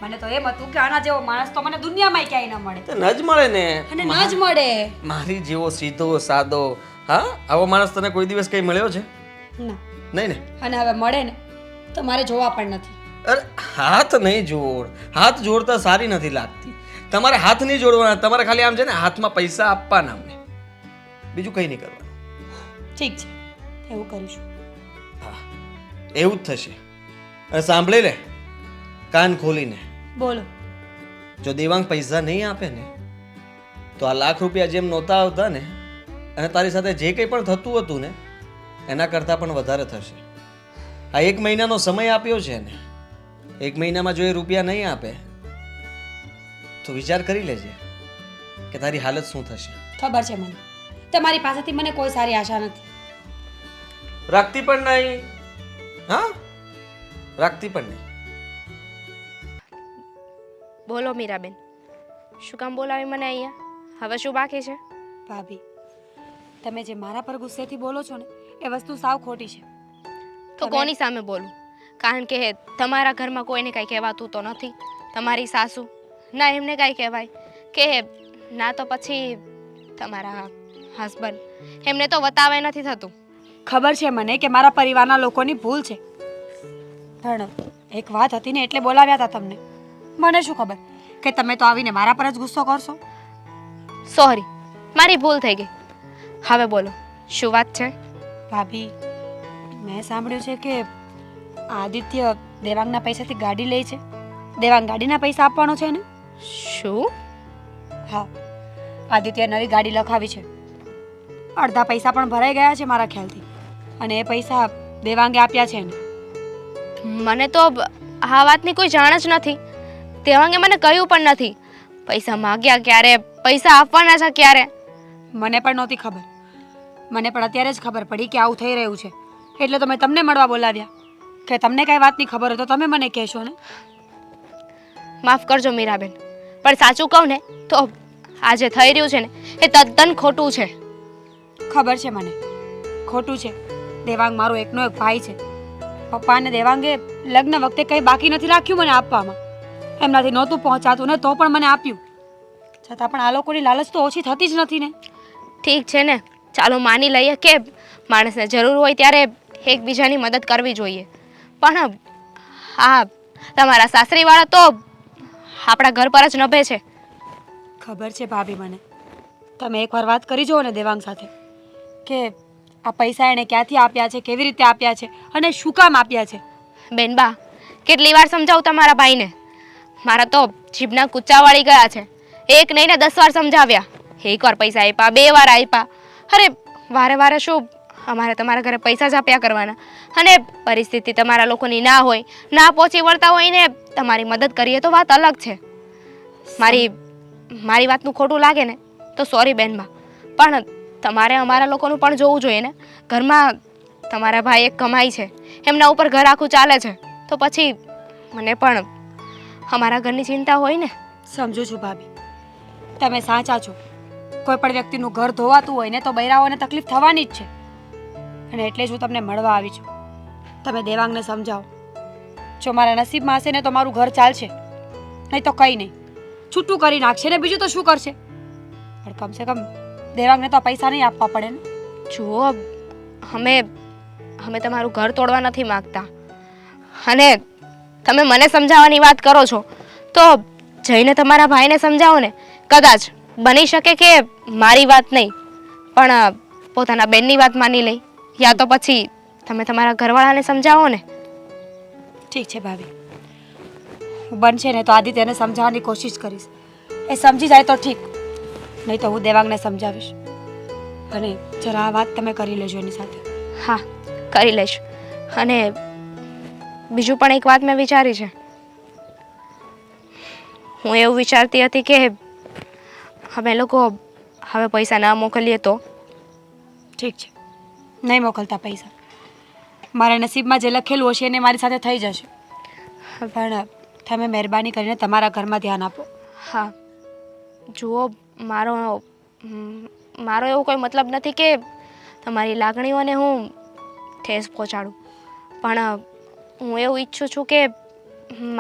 મને તો એમ હતું કે આના જેવો માણસ તો મને દુનિયામાં ક્યાંય ન મળે. તો ન જ મળે ને. અને ન જ મળે. મારી જેવો સીધો સાદો, હા, આવો માણસ તને કોઈ દિવસ કઈ મળ્યો છે? ના. નહીં ને? અને હવે મળે ને તો મારે જોવા પણ નથી. અરે હાથ નહીં જોડ. હાથ જોડતા સારી નથી લાગતી. તમારે હાથ નહીં જોડવાના, તમારે ખાલી આમ છે ને હાથમાં પૈસા આપવાના અમને, બીજું કંઈ નહીં કરવાનું. ઠીક છે, એવું કરીશું. હા, એવું જ થશે. અને સાંભળી લે કાન ખોલીને. બોલો. જો દેવાંગ પૈસા નહીં આપે ને તો આ લાખ રૂપિયા જેમ નહોતા આવતા ને, અને તારી સાથે જે કંઈ પણ થતું હતું ને એના કરતાં પણ વધારે થશે. આ 1 મહિનાનો સમય આપ્યો છે ને, 1 મહિનામાં જો એ રૂપિયા નહીં આપે તો વિચાર કરી લેજે કે તારી હાલત શું થશે. ખબર છે મને, તમારી પાસેથી મને કોઈ સારી આશા નથી. રાખતી પણ નહીં. હા, રાખતી પણ નહીં. બોલો મીરાબેન, શું કામ બોલાવી મને અહીંયા? હવે શું બાકી છે? ભાભી, તમે જે મારા પર ગુસ્સેથી બોલો છો ને એ વસ્તુ સાવ ખોટી છે. તો કોની સામે બોલું? કારણ કે તમારા ઘરમાં કોઈને કાંઈ કહેવાતું તો નથી. તમારી સાસુ ના એમને કાંઈ કહેવાય કે ના તો પછી તમારા હસબન્ડ એમને તો વતાવે નથી થતું. ખબર છે મને કે મારા પરિવારના લોકોની ભૂલ છે, પણ એક વાત હતી ને એટલે બોલાવ્યા હતા તમને. મને શું ખબર કે તમે તો આવીને મારા પર જ ગુસ્સો કરશો. સોરી, મારી ભૂલ થઈ ગઈ. હવે બોલો, શું વાત છે? ભાભી, મેં સાંભળ્યું છે કે આદિત્ય દેવાંગના પૈસાથી ગાડી લે છે. દેવાંગ ગાડીના પૈસા આપવાનો છે ને? શું? હા, આદિત્ય નવી ગાડી લખાવી છે. અડધા પૈસા પણ ભરાઈ ગયા છે મારા ખ્યાલથી, અને એ પૈસા દેવાંગે આપ્યા છે ને. મને તો આ વાતની કોઈ જાણ જ નથી. દેવાંગે મને કહ્યું પણ નથી. પૈસા માગ્યા ક્યારે, પૈસા આપવાના છે ક્યારે? મને પણ નહોતી ખબર. મને પણ અત્યારે જ ખબર પડી કે આવું થઈ રહ્યું છે, એટલે તો મેં તમને મળવા બોલાવ્યા કે તમને કાંઈ વાતની ખબર હોય તો તમે મને કહેશો ને. માફ કરજો મીરાબેન, પણ સાચું કહું ને તો આ જે થઈ રહ્યું છે ને એ તદ્દન ખોટું છે. ખબર છે મને, ખોટું છે. દેવાંગ મારો એકનો એક ભાઈ છે. પપ્પા અને દેવાંગે લગ્ન વખતે કંઈ બાકી નથી રાખ્યું મને આપવામાં. એમનાથી નહોતું પહોંચાતું ને તો પણ મને આપ્યું. છતાં પણ આ લોકોની લાલચ તો ઓછી થતી જ નથી ને. ઠીક છે ને, ચાલો માની લઈએ કે માણસને જરૂર હોય ત્યારે એકબીજાની મદદ કરવી જોઈએ, પણ હા તમારા સાસરીવાળા તો આપણા ઘર પર જ નભે છે. ખબર છે ભાભી મને. તમે એકવાર વાત કરી જુઓ ને દેવાંગ સાથે કે આ પૈસા એણે ક્યાંથી આપ્યા છે, કેવી રીતે આપ્યા છે અને શું કામ આપ્યા છે. બેનબા, કેટલી વાર સમજાવું તમારા ભાઈને? મારા તો જીભના કૂચા વાળી ગયા છે. એક નહીં ને 10 વાર સમજાવ્યા. એકવાર પૈસા આપ્યા, 2 વાર આપ્યા. અરે વારે વારે શું અમારે તમારા ઘરે પૈસા જ આપ્યા કરવાના? અને પરિસ્થિતિ તમારા લોકોની ના હોય, ના પહોંચી વળતા હોય ને તમારી મદદ કરીએ તો વાત અલગ છે. મારી વાતનું ખોટું લાગે ને તો સોરી બેનબા, પણ તમારે અમારા લોકોનું પણ જોવું જોઈએ ને. ઘરમાં તમારા ભાઈ એક કમાઈ છે, એમના ઉપર ઘર આખું ચાલે છે, તો પછી મને પણ અમારા ઘરની ચિંતા હોય ને. સમજુ છું ભાભી, તમે સાચા છો. કોઈ પણ વ્યક્તિનું ઘર ધોવાતું હોય ને તો બૈરાઓને તકલીફ થવાની જ છે, અને એટલે જ હું તમને મળવા આવી છું. તમે દેવાંગને સમજાવો. જો મારા નસીબમાં હશે ને તો મારું ઘર ચાલશે, નહીં તો કંઈ નહીં, છૂટું કરી નાખશે ને બીજું તો શું કરશે. પણ કમસે કમ દેવાંગને તો પૈસા નહીં આપવા પડે ને. જુઓ, અમે તમારું ઘર તોડવા નથી માંગતા, અને તમે મને સમજાવવાની વાત કરો છો તો જઈને તમારા ભાઈને સમજાવો ને. કદાચ બની શકે કે મારી વાત નહીં પણ પોતાના બેનની વાત માની લઈ, યા તો પછી તમે તમારા ઘરવાળાને સમજાવો ને. ઠીક છે ભાભી, હું બનશે ને તો આદિત્યને સમજાવવાની કોશિશ કરીશ. એ સમજી જાય તો ઠીક, નહીં તો હું દેવાંગને સમજાવીશ. અને જરા આ વાત તમે કરી લેજો એની સાથે. હા, કરી લઈશ. અને બીજું પણ એક વાત મેં વિચારી છે. હું એવું વિચારતી હતી કે અમે લોકો હવે પૈસા ના મોકલીએ તો? ઠીક છે, નહીં મોકલતા પૈસા. મારા નસીબમાં જે લખેલું હશે એને મારી સાથે થઈ જશે. પણ તમે મહેરબાની કરીને તમારા ઘરમાં ધ્યાન આપો. હા, જુઓ, મારો એવો કોઈ મતલબ નથી કે તમારી લાગણીઓને હું ઠેસ પહોંચાડું, પણ હું એવું ઈચ્છું છું કે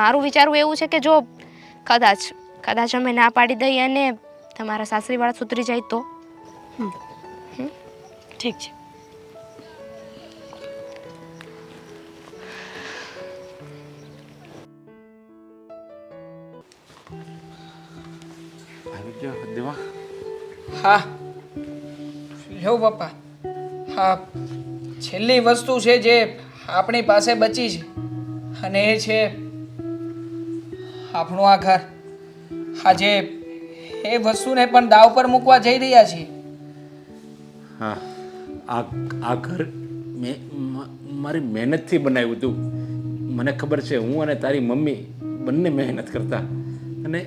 મારું વિચારવું એવું છે કે જો કદાચ અમે ના પાડી દઈએ અને તમારા સાસરીવાળા સુધરી જાય તો? ઠીક છે. આવી ગયો દેવા? હા લ્યો પપ્પા, હા છેલ્લી વસ્તુ છે જે આપણી પાસે બચી છે, અને એ છે આપણું આ ઘર. આજે એ વસ્તુને પણ દાવ પર મૂકવા જઈ રહ્યા છીએ. હા, આ ઘર મેં મારી મહેનતથી બનાવ્યું હતું. મને ખબર છે, હું અને તારી મમ્મી બંને મહેનત કરતા, અને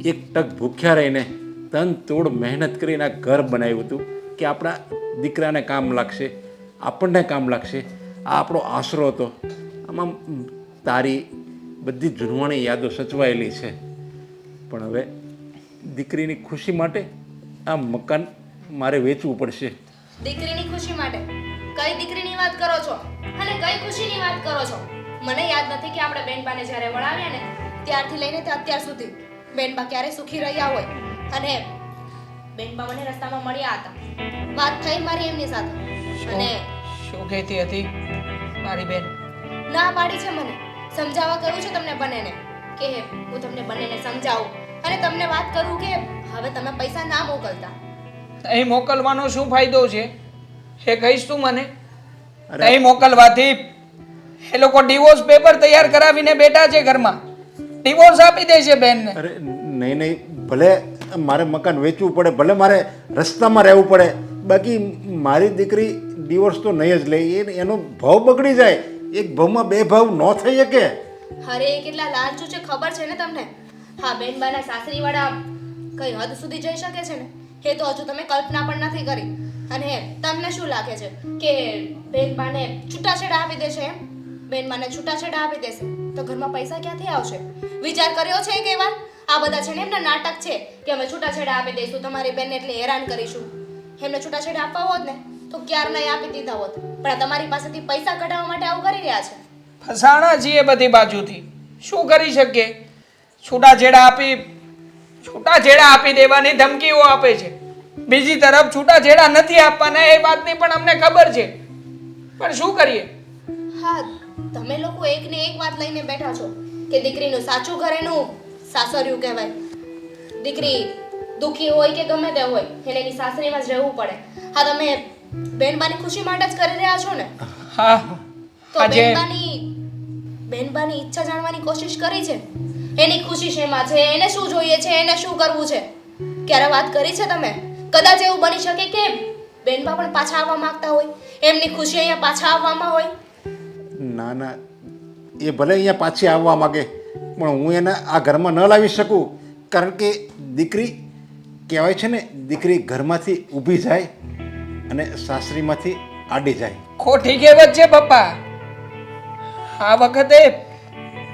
એક ટક ભૂખ્યા રહીને તન તોડ મહેનત કરીને આ ઘર બનાવ્યું હતું કે આપણા દીકરાને કામ લાગશે, આપણને કામ લાગશે. આ આપણો આશરો હતો. આમાં તારી બધી જૂનવાણી યાદો સચવાયેલી છે. પણ હવે દીકરીની ખુશી માટે આ મકાન મારે વેચવું પડશે. દીકરીની ખુશી માટે. કઈ દીકરીની વાત કરો છો અને કઈ ખુશીની વાત કરો છો? મને યાદ નથી કે આપણે બેનબાને જ્યારે વળાવ્યા ને ત્યારથી લઈને તે અત્યાર સુધી બેનબા ક્યારે સુખી રહ્યા હોય. અને બેનબા મને રસ્તામાં મળ્યા હતા, વાત થઈ મારી એમની સાથે અને શું કહેતી હતી મારી બેન? ના પાડી છે મને. સમજાવવા કહ્યું છે તમને બંનેને કે હું તમને બંનેને સમજાવું અને તમને વાત કરું કે હવે તમે પૈસા ના મોકલતા. અહીં મોકલવાનો શું ફાયદો છે એ કહીશ તું મને? અહીં મોકલવાથી એ લોકો ડિવોર્સ પેપર તૈયાર કરાવીને બેઠા છે ઘરમાં. ડિવોર્સ આપી દે છે બેનને. અરે નહીં નહીં, ભલે મારે મકાન વેચવું પડે, ભલે મારે રસ્તામાં રહેવું પડે, બાકી મારી દીકરી ડિવોર્સ તો નહીં જ લે. એનો ભાવ બગડી જાય. એક ભાવમાં બે ભાવ ન થઈ શકે. અરે એ કેટલા લાલચુ છે ખબર છે ને તમને? હા, બેનબાના સાસરીવાળા કઈ હદ સુધી જઈ શકે છે ને એ તો હજુ તમે કલ્પના પણ નથી કરી. અને તમને શું લાગે છે કે બેનબાને છૂટાછેડા આપી દેશે એમ? બેનબાને છૂટાછેડા આપી દેશે તો ઘરમાં પૈસા ક્યાંથી આવશે? વિચાર કર્યો છે કે વાર? આ બધા છે ને એમના નાટક છે કે અમે છૂટાછેડા આપી દઈશું, તમારી બેનને એટલે હેરાન કરીશું. એમને છૂટાછેડા આપવા હોત ને તો ક્યારના આપી દીધા હોત, પણ આ તમારી પાસેથી પૈસા કઢાવવા માટે આવું કરી રહ્યા છે. ફસાણા છીએ બધી બાજુથી. શું કરી શકીએ? છૂટાછેડા આપી દેવાની ધમકીઓ આપે છે. બીજી તરફ છૂટાછેડા નથી આપવાના એ વાતની પણ અમને ખબર છે, પણ શું કરીએ? હા, તમે લોકો એકને એક વાત લઈને બેઠા છો કે દીકરીનું સાચું ઘર એનું સાસરિયું કહેવાય. દીકરી દુખી હોય કે ગમે તે હોય એને એની સાસરીમાં જ રહેવું પડે. હા, તમે બેનબાની ખુશી માટે જ કરી રહ્યા છો ને? હા, તો આજે બેનબાની ઈચ્છા જાણવાની કોશિશ કરી છે? એની ખુશી શેમાં છે? એને શું જોઈએ છે? એને શું કરવું છે? ક્યારે વાત કરી છે તમે? કદાચ એવું બની શકે કે બેનબા પણ પાછા આવવા માંગતા હોય, એમની ખુશી અહીંયા પાછા આવવામાં હોય. ના ના, એ ભલે અહીંયા પાછી આવવા માગે, પણ હું એને આ ઘરમાં ન લાવી શકું. કારણ કે દીકરી કહેવાય છે ને, દીકરી ઘરમાંથી ઊભી જાય અને સાસરીમાંથી આડી જાય. ખોટી કહેવત છે પપ્પા. આ વખતે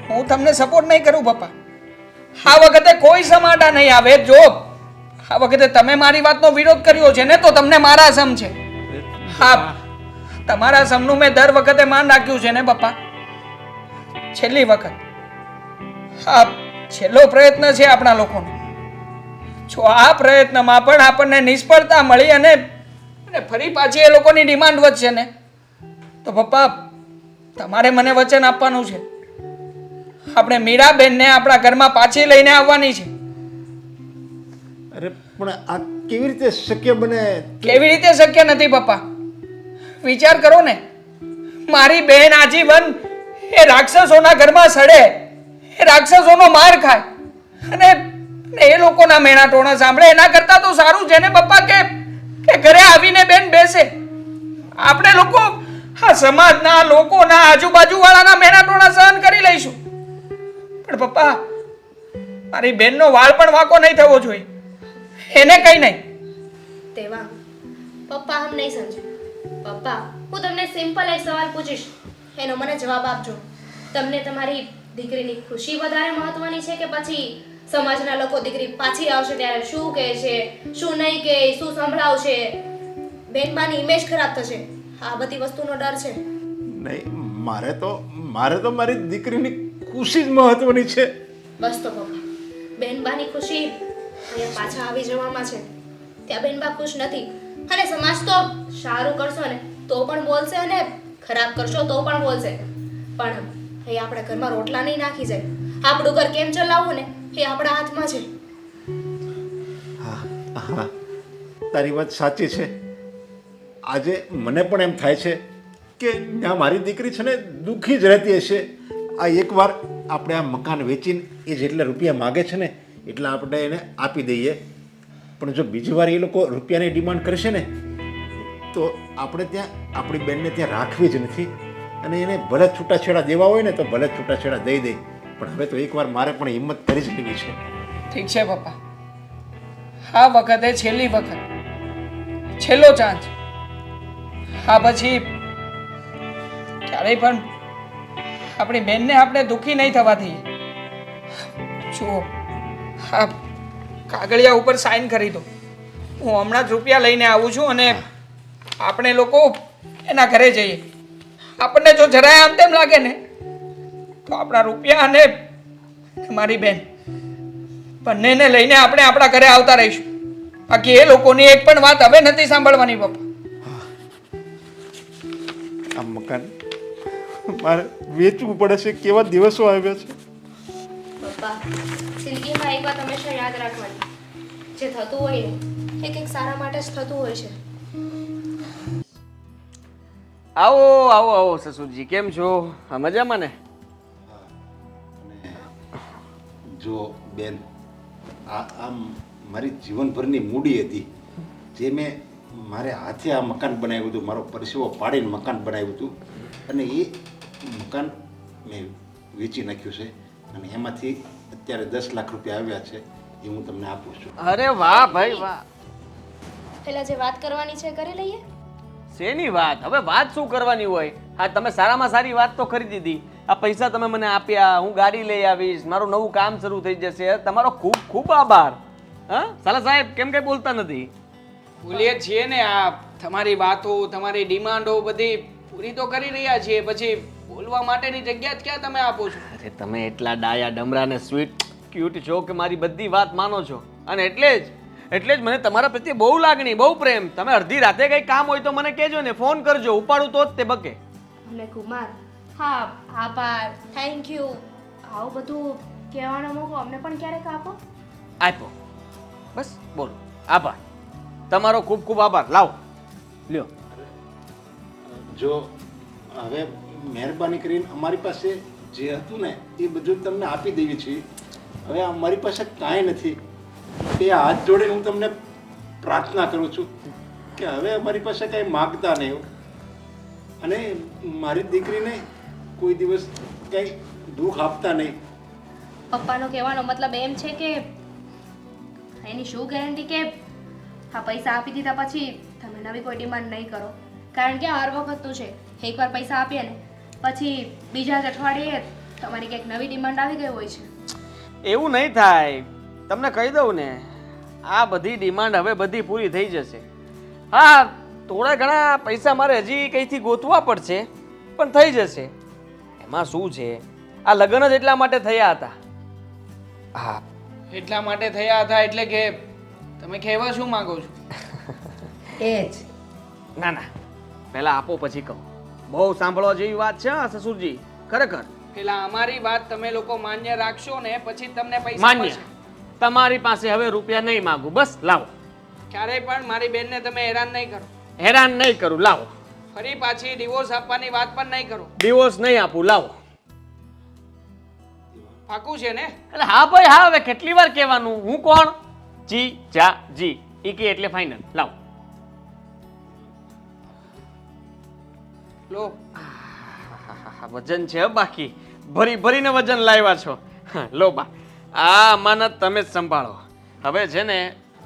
હું તમને સપોર્ટ નહીં કરું પપ્પા. આ વખતે કોઈ સમાટા નહીં આવે. જો આ વખતે તમે મારી વાતનો વિરોધ કર્યો છે ને તો તમને મારા સમ છે. હા, તમારા સમનું મેં દર વખતે માન રાખ્યું છે ને પપ્પા. છેલ્લી વખત હા, છેલ્લો પ્રયત્ન છે આપણા લોકોનો. જો આ પ્રયત્નમાં પણ આપણને નિષ્ફળતા મળી અને ફરી પાછી એ લોકોની ડિમાન્ડ વધશે ને તો પપ્પા તમારે મને વચન આપવાનું છે. આપણે મીરાબેનને આપણા ઘરમાં પાછી લઈને આવવાની છે. અરે પણ આ કેવી રીતે શક્ય બને? કેવી રીતે શક્ય નથી પપ્પા? વિચાર કરો ને, મારી બહેન આજીવન એ રાક્ષસોના ઘરમાં સડે, એ રાક્ષસોનો માર ખાય અને એ લોકોના મેણા ટોણા સાંભળે. એના કરતા તો સારું છે ને પપ્પા કે ઘરે આવીને બેન બેસે. આપણે લોકો આ સમાજના લોકોના આજુબાજુવાળાના મેણા ટોણા સહન કરી લઈશું, પણ પપ્પા મારી બેનનો વાળ પણ વાંકો નહીં થવો જોઈએ. એને કઈ નહીં. તેવા પપ્પા હમ નહીં સમજે. પપ્પા, હું તમને સિમ્પલ એક સવાલ પૂછીશ, એનો મને જવાબ આપજો. તમને તમારી દીકરીની ખુશી વધારે મહત્વની છે કે પછી સમાજના લોકો દીકરી પાછી આવશે ત્યારે શું કહે છે, શું નહીં કહે, શું સંભળાવશે, બેનબાની ઇમેજ ખરાબ થશે, આ બધી વસ્તુનો ડર છે? નહીં, મારે તો મારી દીકરીની ખુશી જ મહત્વની છે. બસ તો પપ્પા, બેનબાની ખુશી અહીંયા પાછા આવી જવામાં છે. ત્યાં બેનબા ખુશ નથી અને સમાજ તો સારું કરશો ને તો પણ બોલશે અને ખરાબ કરશો તો પણ બોલશે, પણ એ આપણા ઘરમાં રોટલા નહીં નાખી જાય. આપણું ઘર કેમ ચલાવવું ને એ આપણા હાથમાં છે. હા હા, તારી વાત સાચી છે. આજે મને પણ એમ થાય છે કે ત્યાં મારી દીકરી છે ને દુઃખી જ રહેતી હશે. આ એકવાર આપણે આ મકાન વેચીને એ જેટલા રૂપિયા માગે છે ને એટલા આપણે એને આપી દઈએ. પણ જો બીજી વાર એ લોકો રૂપિયાની ડિમાન્ડ કરશે ને તો આપણે ત્યાં આપણી બેનને ત્યાં રાખવી જ નથી. અને એને ભલે છૂટાછેડા દેવા હોય ને તો ભલે છૂટાછેડા દઈ દે, પણ હવે તો એકવાર મારે પણ હિંમત કરી જ લેવી છે. ઠીક છે પપ્પા, આ વખતે છેલ્લી વખત, છેલ્લો ચાન્સ. આ પછી ક્યારેય પણ આપણી બેનને આપણે દુઃખી નહીં થવા દઈએ. જુઓ, હા, કાગળિયા ઉપર સાઈન કરી દો. હું હમણાં જ રૂપિયા લઈને આવું છું અને આપણે લોકો એના ઘરે જઈએ. આપણને જો જરાય આમ તેમ લાગે ને તો આપણા રૂપિયા અને મારી બેન બંનેને લઈને આપણે આપણા ઘરે આવતા રહીશું. બાકી એ લોકોની એક પણ વાત હવે નથી સાંભળવાની પપ્પા. આ મકાન મારે વેચવું પડે છે. કેવા દિવસો આવ્યા છે. પપ્પા જિંદગીમાં એક વાત હંમેશા યાદ રાખવાની, જે થતું હોય ને એ કંઈક સારા માટે જ થતું હોય છે. આવો આવો આવો સસુરજી, કેમ છો? હા, મજામાં ને? જો બેન, આ મારી જીવનભરની મૂડી હતી જે મેં મારે હાથે આ મકાન બનાવ્યું હતું, મારો પરસેવો પાડીને મકાન બનાવ્યું હતું, અને એ મકાન મેં વેચી નાખ્યું છે અને એમાંથી અત્યારે 10 લાખ રૂપિયા આવ્યા છે, એ હું તમને આપું છું. અરે વાહ ભાઈ વાહ! પહેલા જે વાત કરવાની છે કરી લઈએ. શેની વાત? હવે વાત શું કરવાની હોય? હા, તમે સારામાં સારી વાત તો કરી દીધી. આ પૈસા તમે મને આપ્યા, હું ગાડી લઈ આવીશ, મારું નવું કામ શરૂ થઈ જશે. તમારો ખૂબ ખૂબ આભાર. હા સાલા સાહેબ, કેમ કઈ બોલતા નથી? બોલીએ છીએ ને, આ તમારી વાતો, તમારી ડિમાન્ડો બધી પૂરી તો કરી રહ્યા છીએ, પછી બોલવા માટેની જગ્યા જ ક્યાં તમે આપો છો? અરે તમે એટલા ડાયા ડમરા ને સ્વીટ ક્યુટ છો કે મારી બધી વાત માનો છો, અને એટલે જ મને તમારા પ્રત્યે બહુ લાગણી, બહુ પ્રેમ. તમે અડધી રાતે કંઈ કામ હોય તો મને કહેજો ને, ફોન કરજો, ઉપાડું તો જ તે બકે. અને કુમાર, હા આભાર, થેન્ક યુ, આવું બધું કહેવાનો મોકો અમને પણ ક્યારેક આપો. આપ્યો, બસ બોલો. આભાર, તમારો ખૂબ ખૂબ આભાર. લાવો લ્યો. જો હવે મહેરબાની કરીને અમારી પાસે જે હતું ને એ બધું તમને આપી દેવી છે. હવે અમારી પાસે કાંઈ નથી. એ હાથ જોડીને હું તમને પ્રાર્થના કરું છું કે હવે અમારી પાસે કાંઈ માગતા નહીં, અને મારી દીકરીને કોઈ દિવસ કંઈ દુઃખ આપતા નહીં. પપ્પાનો કહેવાનો મતલબ એમ છે કે એની શું ગેરંટી કે આ પૈસા આપી દીધા પછી તમે નવી કોઈ ડિમાન્ડ નહીં કરો? કારણ કે હર વખતનું છે, એકવાર પૈસા આપીએ ને પછી બીજા જ અઠવાડિયે તમારી કંઈક નવી ડિમાન્ડ આવી ગઈ હોય છે. એવું નહીં થાય, તમને કહી દઉં ને, આ બધી ડિમાન્ડ હવે બધી પૂરી થઈ જશે. હા, થોડા ઘણા પૈસા મારે હજી કંઈથી ગોતવા પડશે, પણ થઈ જશે. એમાં શું છે, આ લગ્ન જ એટલા માટે થયા હતા. હા, એટલા માટે થયા હતા એટલે કે તમે કહેવા શું માંગો છો? એ જ. ના ના, પહેલા આપો પછી કહો. બહુ સાંભળવા જેવી વાત છે હા સસુરજી, ખરેખર. પેલા અમારી વાત તમે લોકો માન્ય રાખશો ને પછી તમને પૈસા માન્ય. મળશે. તમારી પાસે હવે રૂપિયા નહીં માંગુ, બસ લાવો. ક્યારેય પણ મારી બેનને તમે હેરાન નહીં કરો. હેરાન નહીં કરું, લાવો. ફરી પાછી ડિવોર્સ આપવાની વાત પણ નહીં કરો. ડિવોર્સ નહીં આપું, લાવો. પાકું છે ને? એટલે હા ભાઈ હા, હવે કેટલી વાર કહેવાનું? હું કોણ? જી જા જી, ઈ કે એટલે ફાઇનલ. લાવો. લો, વજન છે હો બાકી, ભરી ભરીને વજન લાવ્યા છો. લો બા, આ અમાનત તમે જ સંભાળો. હવે છે ને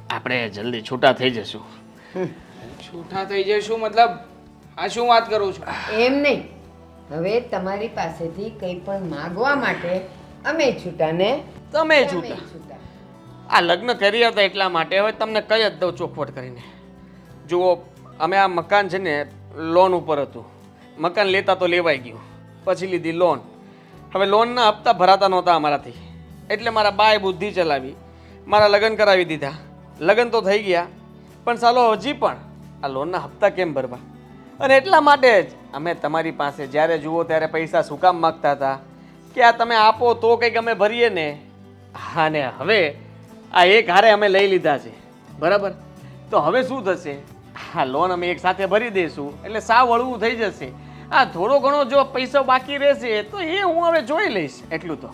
આપણે જલ્દી છૂટા થઈ જશું. છૂટા થઈ જશું મતલબ? આ શું વાત કરું છું? એમ નહીં, હવે તમારી પાસેથી કંઈ પણ માગવા માટે અમે છૂટા ને તમે તમે છૂટા. છૂટા. આ લગ્ન કર્યા હતા એટલા માટે. હવે તમને કહી જ દઉં ચોખવટ કરીને. જુઓ, અમે આ મકાન છે ને લોન ઉપર હતું. મકાન લેતા તો લેવાઈ ગયું, પછી લીધી લોન. હવે લોનના હપ્તા ભરાતા નહોતા અમારાથી, એટલે મારા બાએ બુદ્ધિ ચલાવી, મારા લગ્ન કરાવી દીધા. લગ્ન તો થઈ ગયા, પણ સાલો હજી પણ આ લોનના હપ્તા કેમ ભરવા? અને એટલા માટે જ અમે તમારી પાસે જ્યારે જુઓ ત્યારે પૈસા શું કામ માગતા હતા કે આ તમે આપો તો કંઈક અમે ભરીએ ને. હા ને, હવે આ એક હારે અમે લઈ લીધા છે, બરાબર? તો હવે શું થશે? હા, લોન અમે એક સાથે ભરી દઈશું એટલે સાવ વળવું થઈ જશે. આ થોડો ઘણો જો પૈસો બાકી રહેશે તો એ હું હવે જોઈ લઈશ. એટલું તો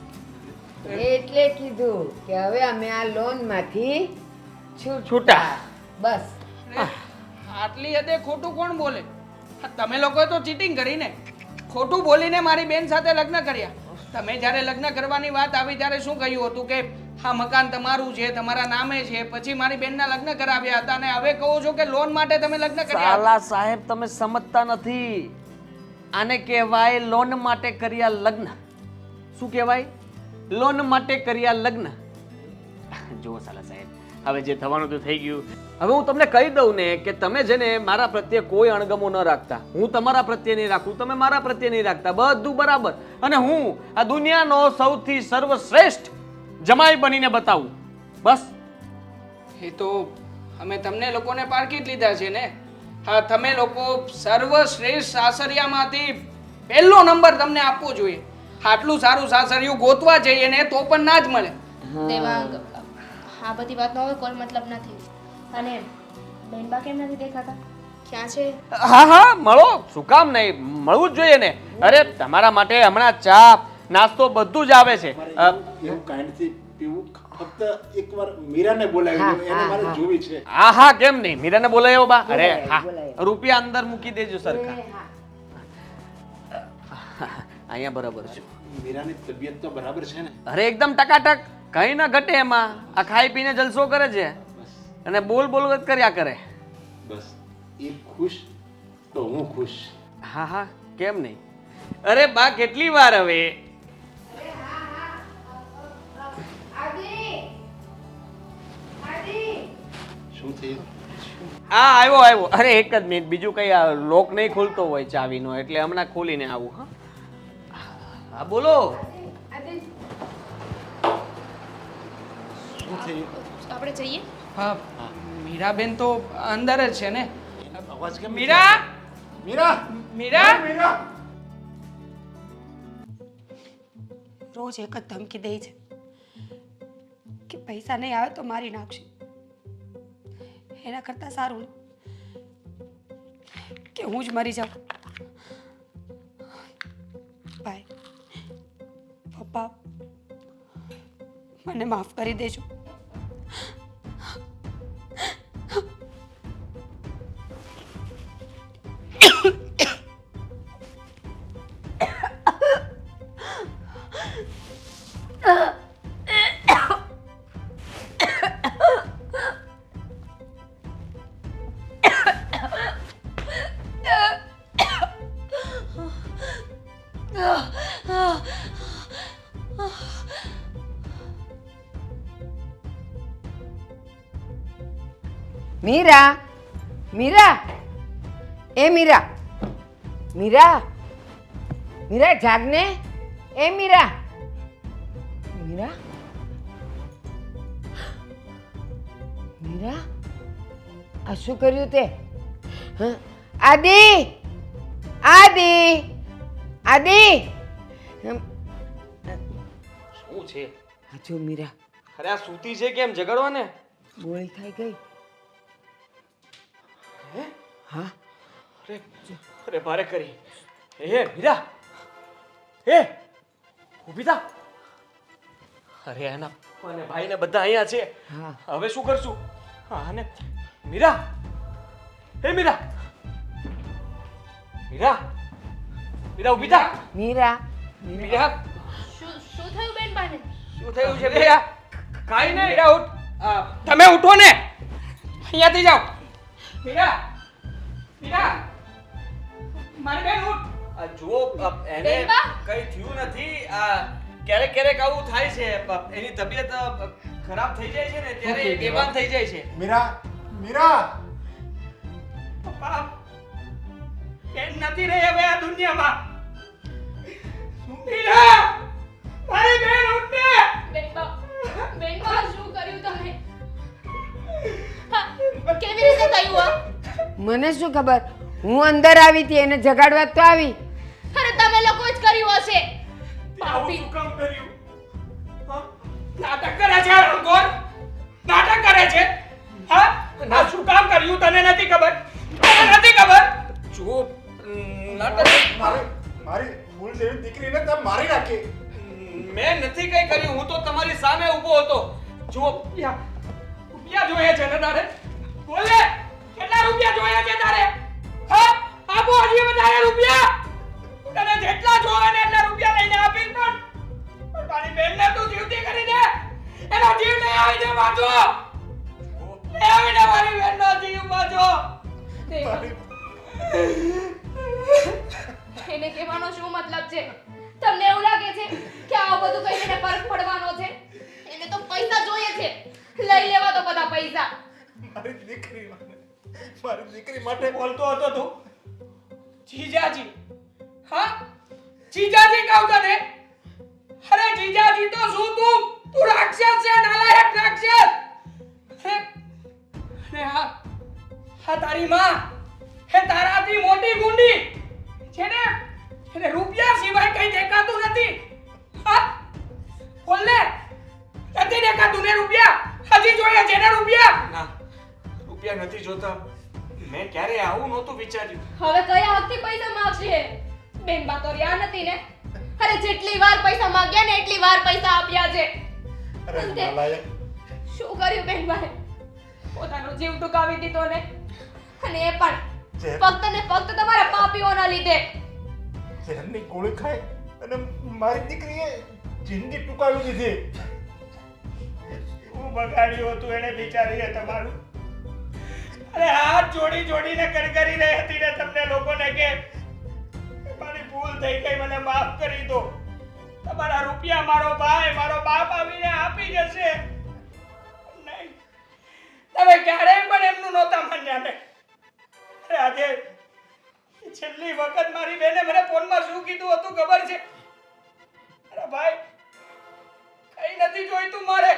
એટલે કીધું કે હવે અમે આ લોન માંથી છૂટા. બસ. આટલી હદે ખોટું કોણ બોલે? તમે લોકોએ તો ચીટિંગ કરી ને, ખોટું બોલીને મારી બેન સાથે લગ્ન કર્યા. તમે જ્યારે લગ્ન કરવાની વાત આવી ત્યારે શું કહ્યું હતું કે હા મકાન તમારું છે, તમારા નામે છે, પછી મારી બેનના લગ્ન કરાવ્યા હતા, અને હવે કહો છો કે લોન માટે તમે લગ્ન કર્યા. સાલા સાહેબ, તમે સમજતા નથી. આને કહેવાય લોન માટે કર્યા લગ્ન. શું કહેવાય? લોન માટે કર્યા લગ્ન. જુઓ સાલા સાહેબ, હવે જે થવાનું તો થઈ ગયું. હવે હું તમને કહી દઉં ને કે તમે છે ને મારા પ્રત્યે કોઈ અણગમો ન રાખતા, હું તમારા પ્રત્યે નહીં રાખું, તમે મારા પ્રત્યે નહીં રાખતા, બધું બરાબર. અને હું આ દુનિયાનો સૌથી સર્વશ્રેષ્ઠ જમાઈ બનીને બતાવું, બસ. એ તો અમે તમને લોકોને પારખી જ લીધા છે ને. હા, તમે લોકો સર્વશ્રેષ્ઠ સાસરિયામાંથી પહેલો નંબર તમને આપવો જોઈએ. આટલું સારું સાસરિયું ગોતવા જઈએ ને તો પણ ના જ મળે. દેવાંગ, આ બધી વાતનો હવે કોઈ મતલબ નથી. અને બેનબા કેમ નથી દેખાતા? ક્યાં છે? હા હા, મળો, શું કામ નહીં, મળવું જ જોઈએ ને. અરે તમારા માટે હમણાં ચા નાસ્તો બધું જ આવે છે. એવું કાંઈ નથી પીવું, ફક્ત એકવાર મીરાને બોલાવી લો, એને મારે જોવી છે. હા હા, કેમ નહીં, મીરાને બોલાયો બા. અરે હા, રૂપિયા અંદર મૂકી દેજો સરખા. અહીંયા બરાબર છે. મીરાની તબિયત તો બરાબર છે ને? અરે એકદમ ટકાટક, કઈ ના ઘટે એમાં. આ ખાઈ પીને જલસો કરે છે અને બોલ બોલ જ કર્યા કરે. બસ એ ખુશ તો હું ખુશ. હા હા, કેમ નહીં. અરે બા, કેટલી વાર હવે. શું થયું? હા, આવ્યો આવ્યો. અરે એક જ મિનિટ, બીજું કઈ લોક નહીં ખુલતો હોય ચાવીનો, એટલે હમણાં ખોલીને આવું. હા હા, બોલો. શું થયું? આપણે જઈએ? હા, મીરાબેન તો અંદર જ છે ને. એના અવાજ કેમ? મીરા, મીરા, મીરા. મીરા. રોજ એક જ ધમકી દે છે કે પૈસા નહીં આવે તો મારી નાખશે. એના કરતાં સારું કે હું જ મરી જાઉં. ભાઈ, પપ્પા, મને માફ કરી દેજો. મીરા, મીરા, એ મીરા, મીરા, મીરા જાગને. એ મીરા, મીરા, મીરા, આ શું કર્યું તે? હા, આદિ, આદિ, આદિ. શું છે? આ જો મીરા, અરે આ સૂતી છે કેમ? જગાડવા ને. ગોળી ખાઈ ગઈ. હા, અરે અરે ભારે કરી. હે મીરા, હે ઊભી થા. અરે એના અને ભાઈ ને બધા અહીંયા છે. હા. હવે શું કરશું? હા ને મીરા, હે મીરા, મીરા, મીરા ઊભી થા. મીરા, મીરા, શું થયું બેનબાને? શું થયું છે મીરા? કાઈ નહીં. મીરા ઉઠ. તમે ઉઠો ને, અહીંયાથી જાઓ. મીરા, મીરા, મારી બેન ઉઠ. આ જુઓ, એને કઈ થયું નથી. આ ક્યારેક ક્યારેક આવું થાય છે. એની તબિયત ખરાબ થઈ જાય છે ને ત્યારે એ બેભાન થઈ જાય છે. મીરા, મીરા. પપ્પા, બેન નથી રહી હવે આ દુનિયામાં. મીરા, મારી બેન ઉઠ ને. બેનબા, શું કર્યું તમે? કેવી રીતે થયું આ? મને શું ખબર? હું અંદર આવી હતી, એને જગાડવા તો આવી. અરે તમે લોકો જ કર્યું હશે. આવું શું કામ કર્યું? હા? નાટક કરે છે આ રંગોર? નાટક કરે છે? હા? ના, શું કામ કર્યું તને નથી ખબર? તને નથી ખબર? ચૂપ. નાટક મારી મૂળ જેવી દીકરીને તમે મારી નાખી. મેં નથી કઈ કર્યું. હું તો તમારી સામે ઊભો હતો. જુઓ, રૂપિયા જોઈએ છે ને તારે? બોલે, કેટલા રૂપિયા જોઈએ છે તારે? હા? આપો હજી વધારે રૂપિયા. તને જેટલા જોવે ને એટલા રૂપિયા લઈને આપીશ પણ મારી બેનને તું જીવતી કરી દે. એનો જીવ લઈ આવીને વાંચો. લઈ આવીને મારી બેનનો જીવ વાંચો. એને કહેવાનો શું મતલબ છે? તમને એવું લાગે છે કે આ બધું કહીને ફરક પડવાનો છે? એને તો પૈસા જોઈએ છે. લઈ લેવા તો બધા પૈસા. મારી દીકરી મારી દીકરી માટે બોલતો હતો તું જીજાજી? હા, જીજાજી કહું તને? અરે જીજાજી તો શું તું રાક્ષસ છે, નાલાયક રાક્ષસ! અરે હા તારી માં હે તારાથી મોટી ગુંડી જેને એને રૂપિયા સિવાય કઈ દેખાતું નથી. હા, બોલ ને, નથી દેખાતું ને રૂપિયા? હજી જોઈએ છે ને રૂપિયા? ના, રૂપિયા નથી જોતા. મેં ક્યારે આવું નહોતું વિચાર્યું. હવે કયા હકથી પૈસા માંગશે? બેન બા તો રહ્યા નથી ને. અરે જેટલી વાર પૈસા માંગ્યા ને એટલી વાર પૈસા આપ્યા છે. અરે અંતે નાલાયક, શું કર્યું બેન બાએ? પોતાનો જીવ ટૂંકાવી દીધો ને. અને એ પણ ફક્ત ને ફક્ત તમારા પાપીઓના લીધે. ઝેરની ગોળી ખાઈ અને મારી દીકરીએ જિંદગી ટૂંકાવી દીધી. શું બગાડ્યું હતું એને બિચારીએ તમારું? અરે હાથ જોડીને કરકરી રહી હતી ને તમને લોકોને કે મારી ભૂલ થઈ ગઈ, મને માફ કરી દો. તમારા રૂપિયા મારો ભાઈ મારો બાપ આવીને આપી જશે. નહીં, તમે ક્યારેય પણ એમનું નહોતા માન્યા ને. અરે આજે છેલ્લી વખત મારી બેને મને ફોનમાં શું કીધું હતું ખબર છે? અરે ભાઈ, કઈ નથી જોઈતું મારે.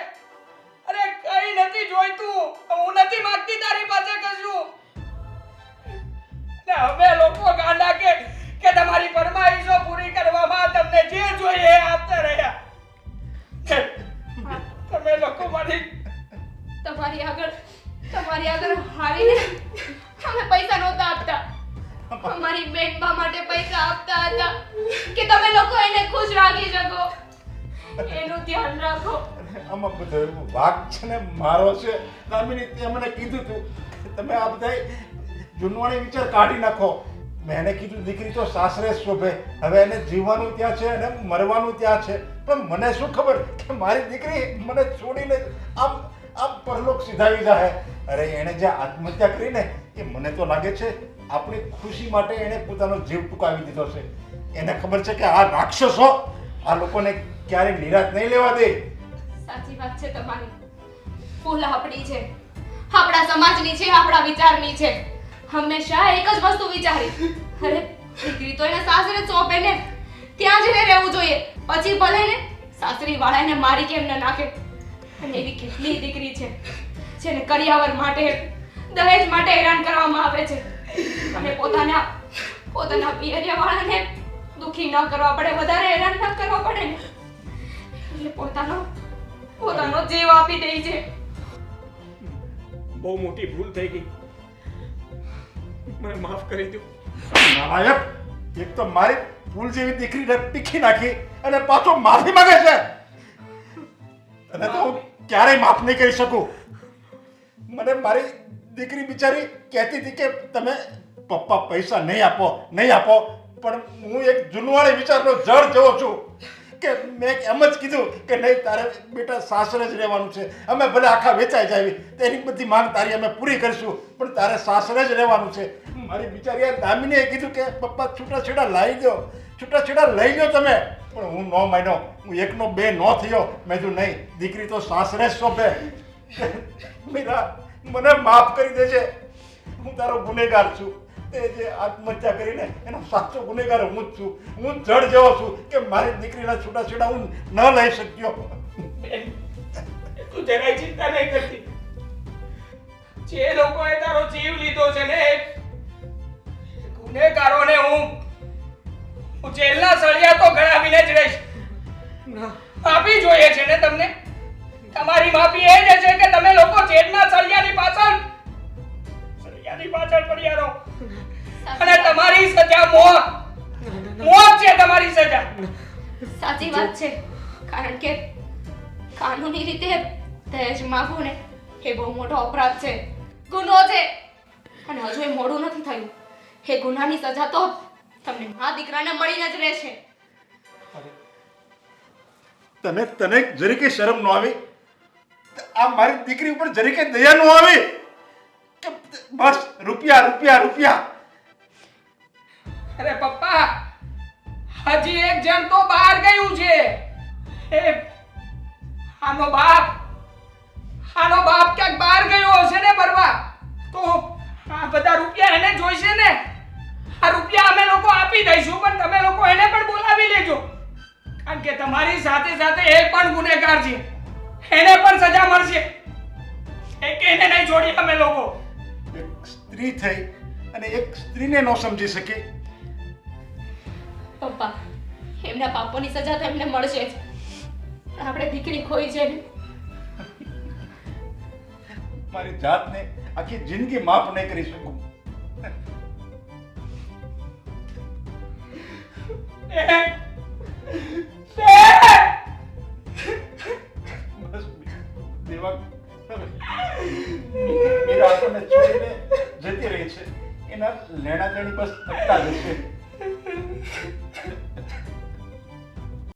અરે કઈ નથી જોઈતું. હું નથી માંગતી તારી પાસે કશું. ને હવે લોકો ગાંડા કે તમારી ફરમાઈશો પૂરી કરવામાં તમને જે જોઈએ એ આપતા રહ્યા. તમે લોકો તમારી આગળ હારીને અમે પૈસા નહોતા આપતા. અમારી બેન બા માટે પૈસા આપતા હતા કે તમે લોકો એને ખુશ રાખી શકો. એનું ધ્યાન રાખો. આમાં બધો વાક છે ને મારો છે. દામિની, તે મને કીધું તું તમે આ બધા જૂનવાણી વિચાર કાઢી નાખો. મેં એને કીધું દીકરી તો સાસરે શોભે, હવે એને જીવવાનું ત્યાં છે અને મરવાનું ત્યાં છે. પણ મને શું ખબર કે મારી દીકરી મને છોડીને આમ પરલોક સીધાવી જાય. અરે એણે જે આત્મહત્યા કરીને એ મને તો લાગે છે આપણી ખુશી માટે એણે પોતાનો જીવ ટૂંકાવી દીધો છે. એને ખબર છે કે આ રાક્ષસો આ લોકોને ક્યારેય નિરાશ નહીં લેવા દે. સાચી વાત છે તમારી. ભૂલ આપણી છે, આપણા સમાજની છે, આપણા વિચારની છે. હંમેશા એક જ વસ્તુ વિચારી, અરે દીકરી તો એને સાસરે સોંપે ને, ત્યાં જઈને રહેવું જોઈએ. પછી ભલે ને સાસરી વાળાને મારી કેમ ન નાખે. અને એવી કેટલી દીકરી છે જેને કરિયાવર માટે, દહેજ માટે હેરાન કરવામાં આવે છે. અને પોતાના પિયરિયા વાળાને દુખી ન કરવા પડે, વધારે હેરાન ન કરવા પડે ને, એટલે પોતાનો જીવ આપી દે છે. બહુ મોટી ભૂલ થઈ ગઈ. મને માફ કરી દો. નાલાયક, એક તો મારી ફૂલ જેવી દીકરીને પીખી નાખી અને પાછો માફી માંગે છે. અને તો હું ક્યારેય માફ નહીં કરી શકું. મને મારી દીકરી બિચારી કહેતી હતી કે તમે પપ્પા પૈસા નહીં આપો, પણ હું એક જૂનવાણી વિચારનો જળ જેવો છું કે મેં એમ જ કીધું કે નહીં, તારે બેટા સાસરે જ રહેવાનું છે. અમે ભલે આખા વેચાઈ જાવી, તેની બધી માંગ તારી અમે પૂરી કરીશું, પણ તારે સાસરે જ રહેવાનું છે. મારી બિચારી આ દામિનીએ કીધું કે પપ્પા છૂટાછેડા લઈ લો તમે, પણ હું ન માન્યો. હું એકનો બે ન થયો. મેં કીધું નહીં, દીકરી તો સાસરે જ શોભે. મીરા, મને માફ કરી દેજે. હું તારો ગુનેગાર છું. તે જે આત્મહત્યા કરીને એનો સાચો ગુનેગાર હું જ છું. હું જડ જેવો છું કે મારી દીકરીના છૂટાછેડા હું ન લઈ શક્યો. તું જરાય ચિંતા નહીં કરતી. જે લોકોએ તારો જીવ લીધો છે ને, ગુનેગારોને હું જેલના સળિયા તો ગણાવીને જ રહીશ. માફી જોઈએ છે ને તમને? તમારી માફી એ જ છે કે તમે લોકો જેલના સળિયાની પાછળ પડ્યા રહો. અને તમારી સજા મોત છે. તમારી સજા સાચી વાત છે. કારણ કે કાનૂની રીતે દહેજ માંગવું ને એ બહુ મોટો અપરાધ છે, ગુનો છે. અને હજુ એ મોડું નથી થયું. એ ગુનાની સજા તો તમને મા દીકરાને મળીને જ રહેશે. તને જરીકે શરમ ન આવી? આ મારી દીકરી ઉપર જરીકે દયા ન આવી કે બસ રૂપિયા? અરે પપ્પા, હજી એક જણ તો બહાર ગયું છે. આનો બાપ ક્યાંક બહાર ગયો હશે ને ફરવા. તો આ બધા રૂપિયા એને જોઈશે ને. આ રૂપિયા અમે લોકો આપી દઈશું, પણ તમે લોકો એને પણ બોલાવી લેજો, કારણ કે તમારી સાથે સાથે એ પણ ગુનેગાર છે. એને પણ સજા મળશે. એક એને નહીં છોડીએ અમે લોકો. એક સ્ત્રી થઈ અને એક સ્ત્રીને ન સમજી શકે. પપ્પા, એમના પાપોની સજા તો એમને મળશે જ. આપણે દીકરી ખોઈ છે ને. મારી જાતને આખી જિંદગી માફ નહીં કરી શકું. બસ દેવા મીરા આપણને છોડીને જતી રહી છે. એના લેણા દેણી બસ થતા જશે.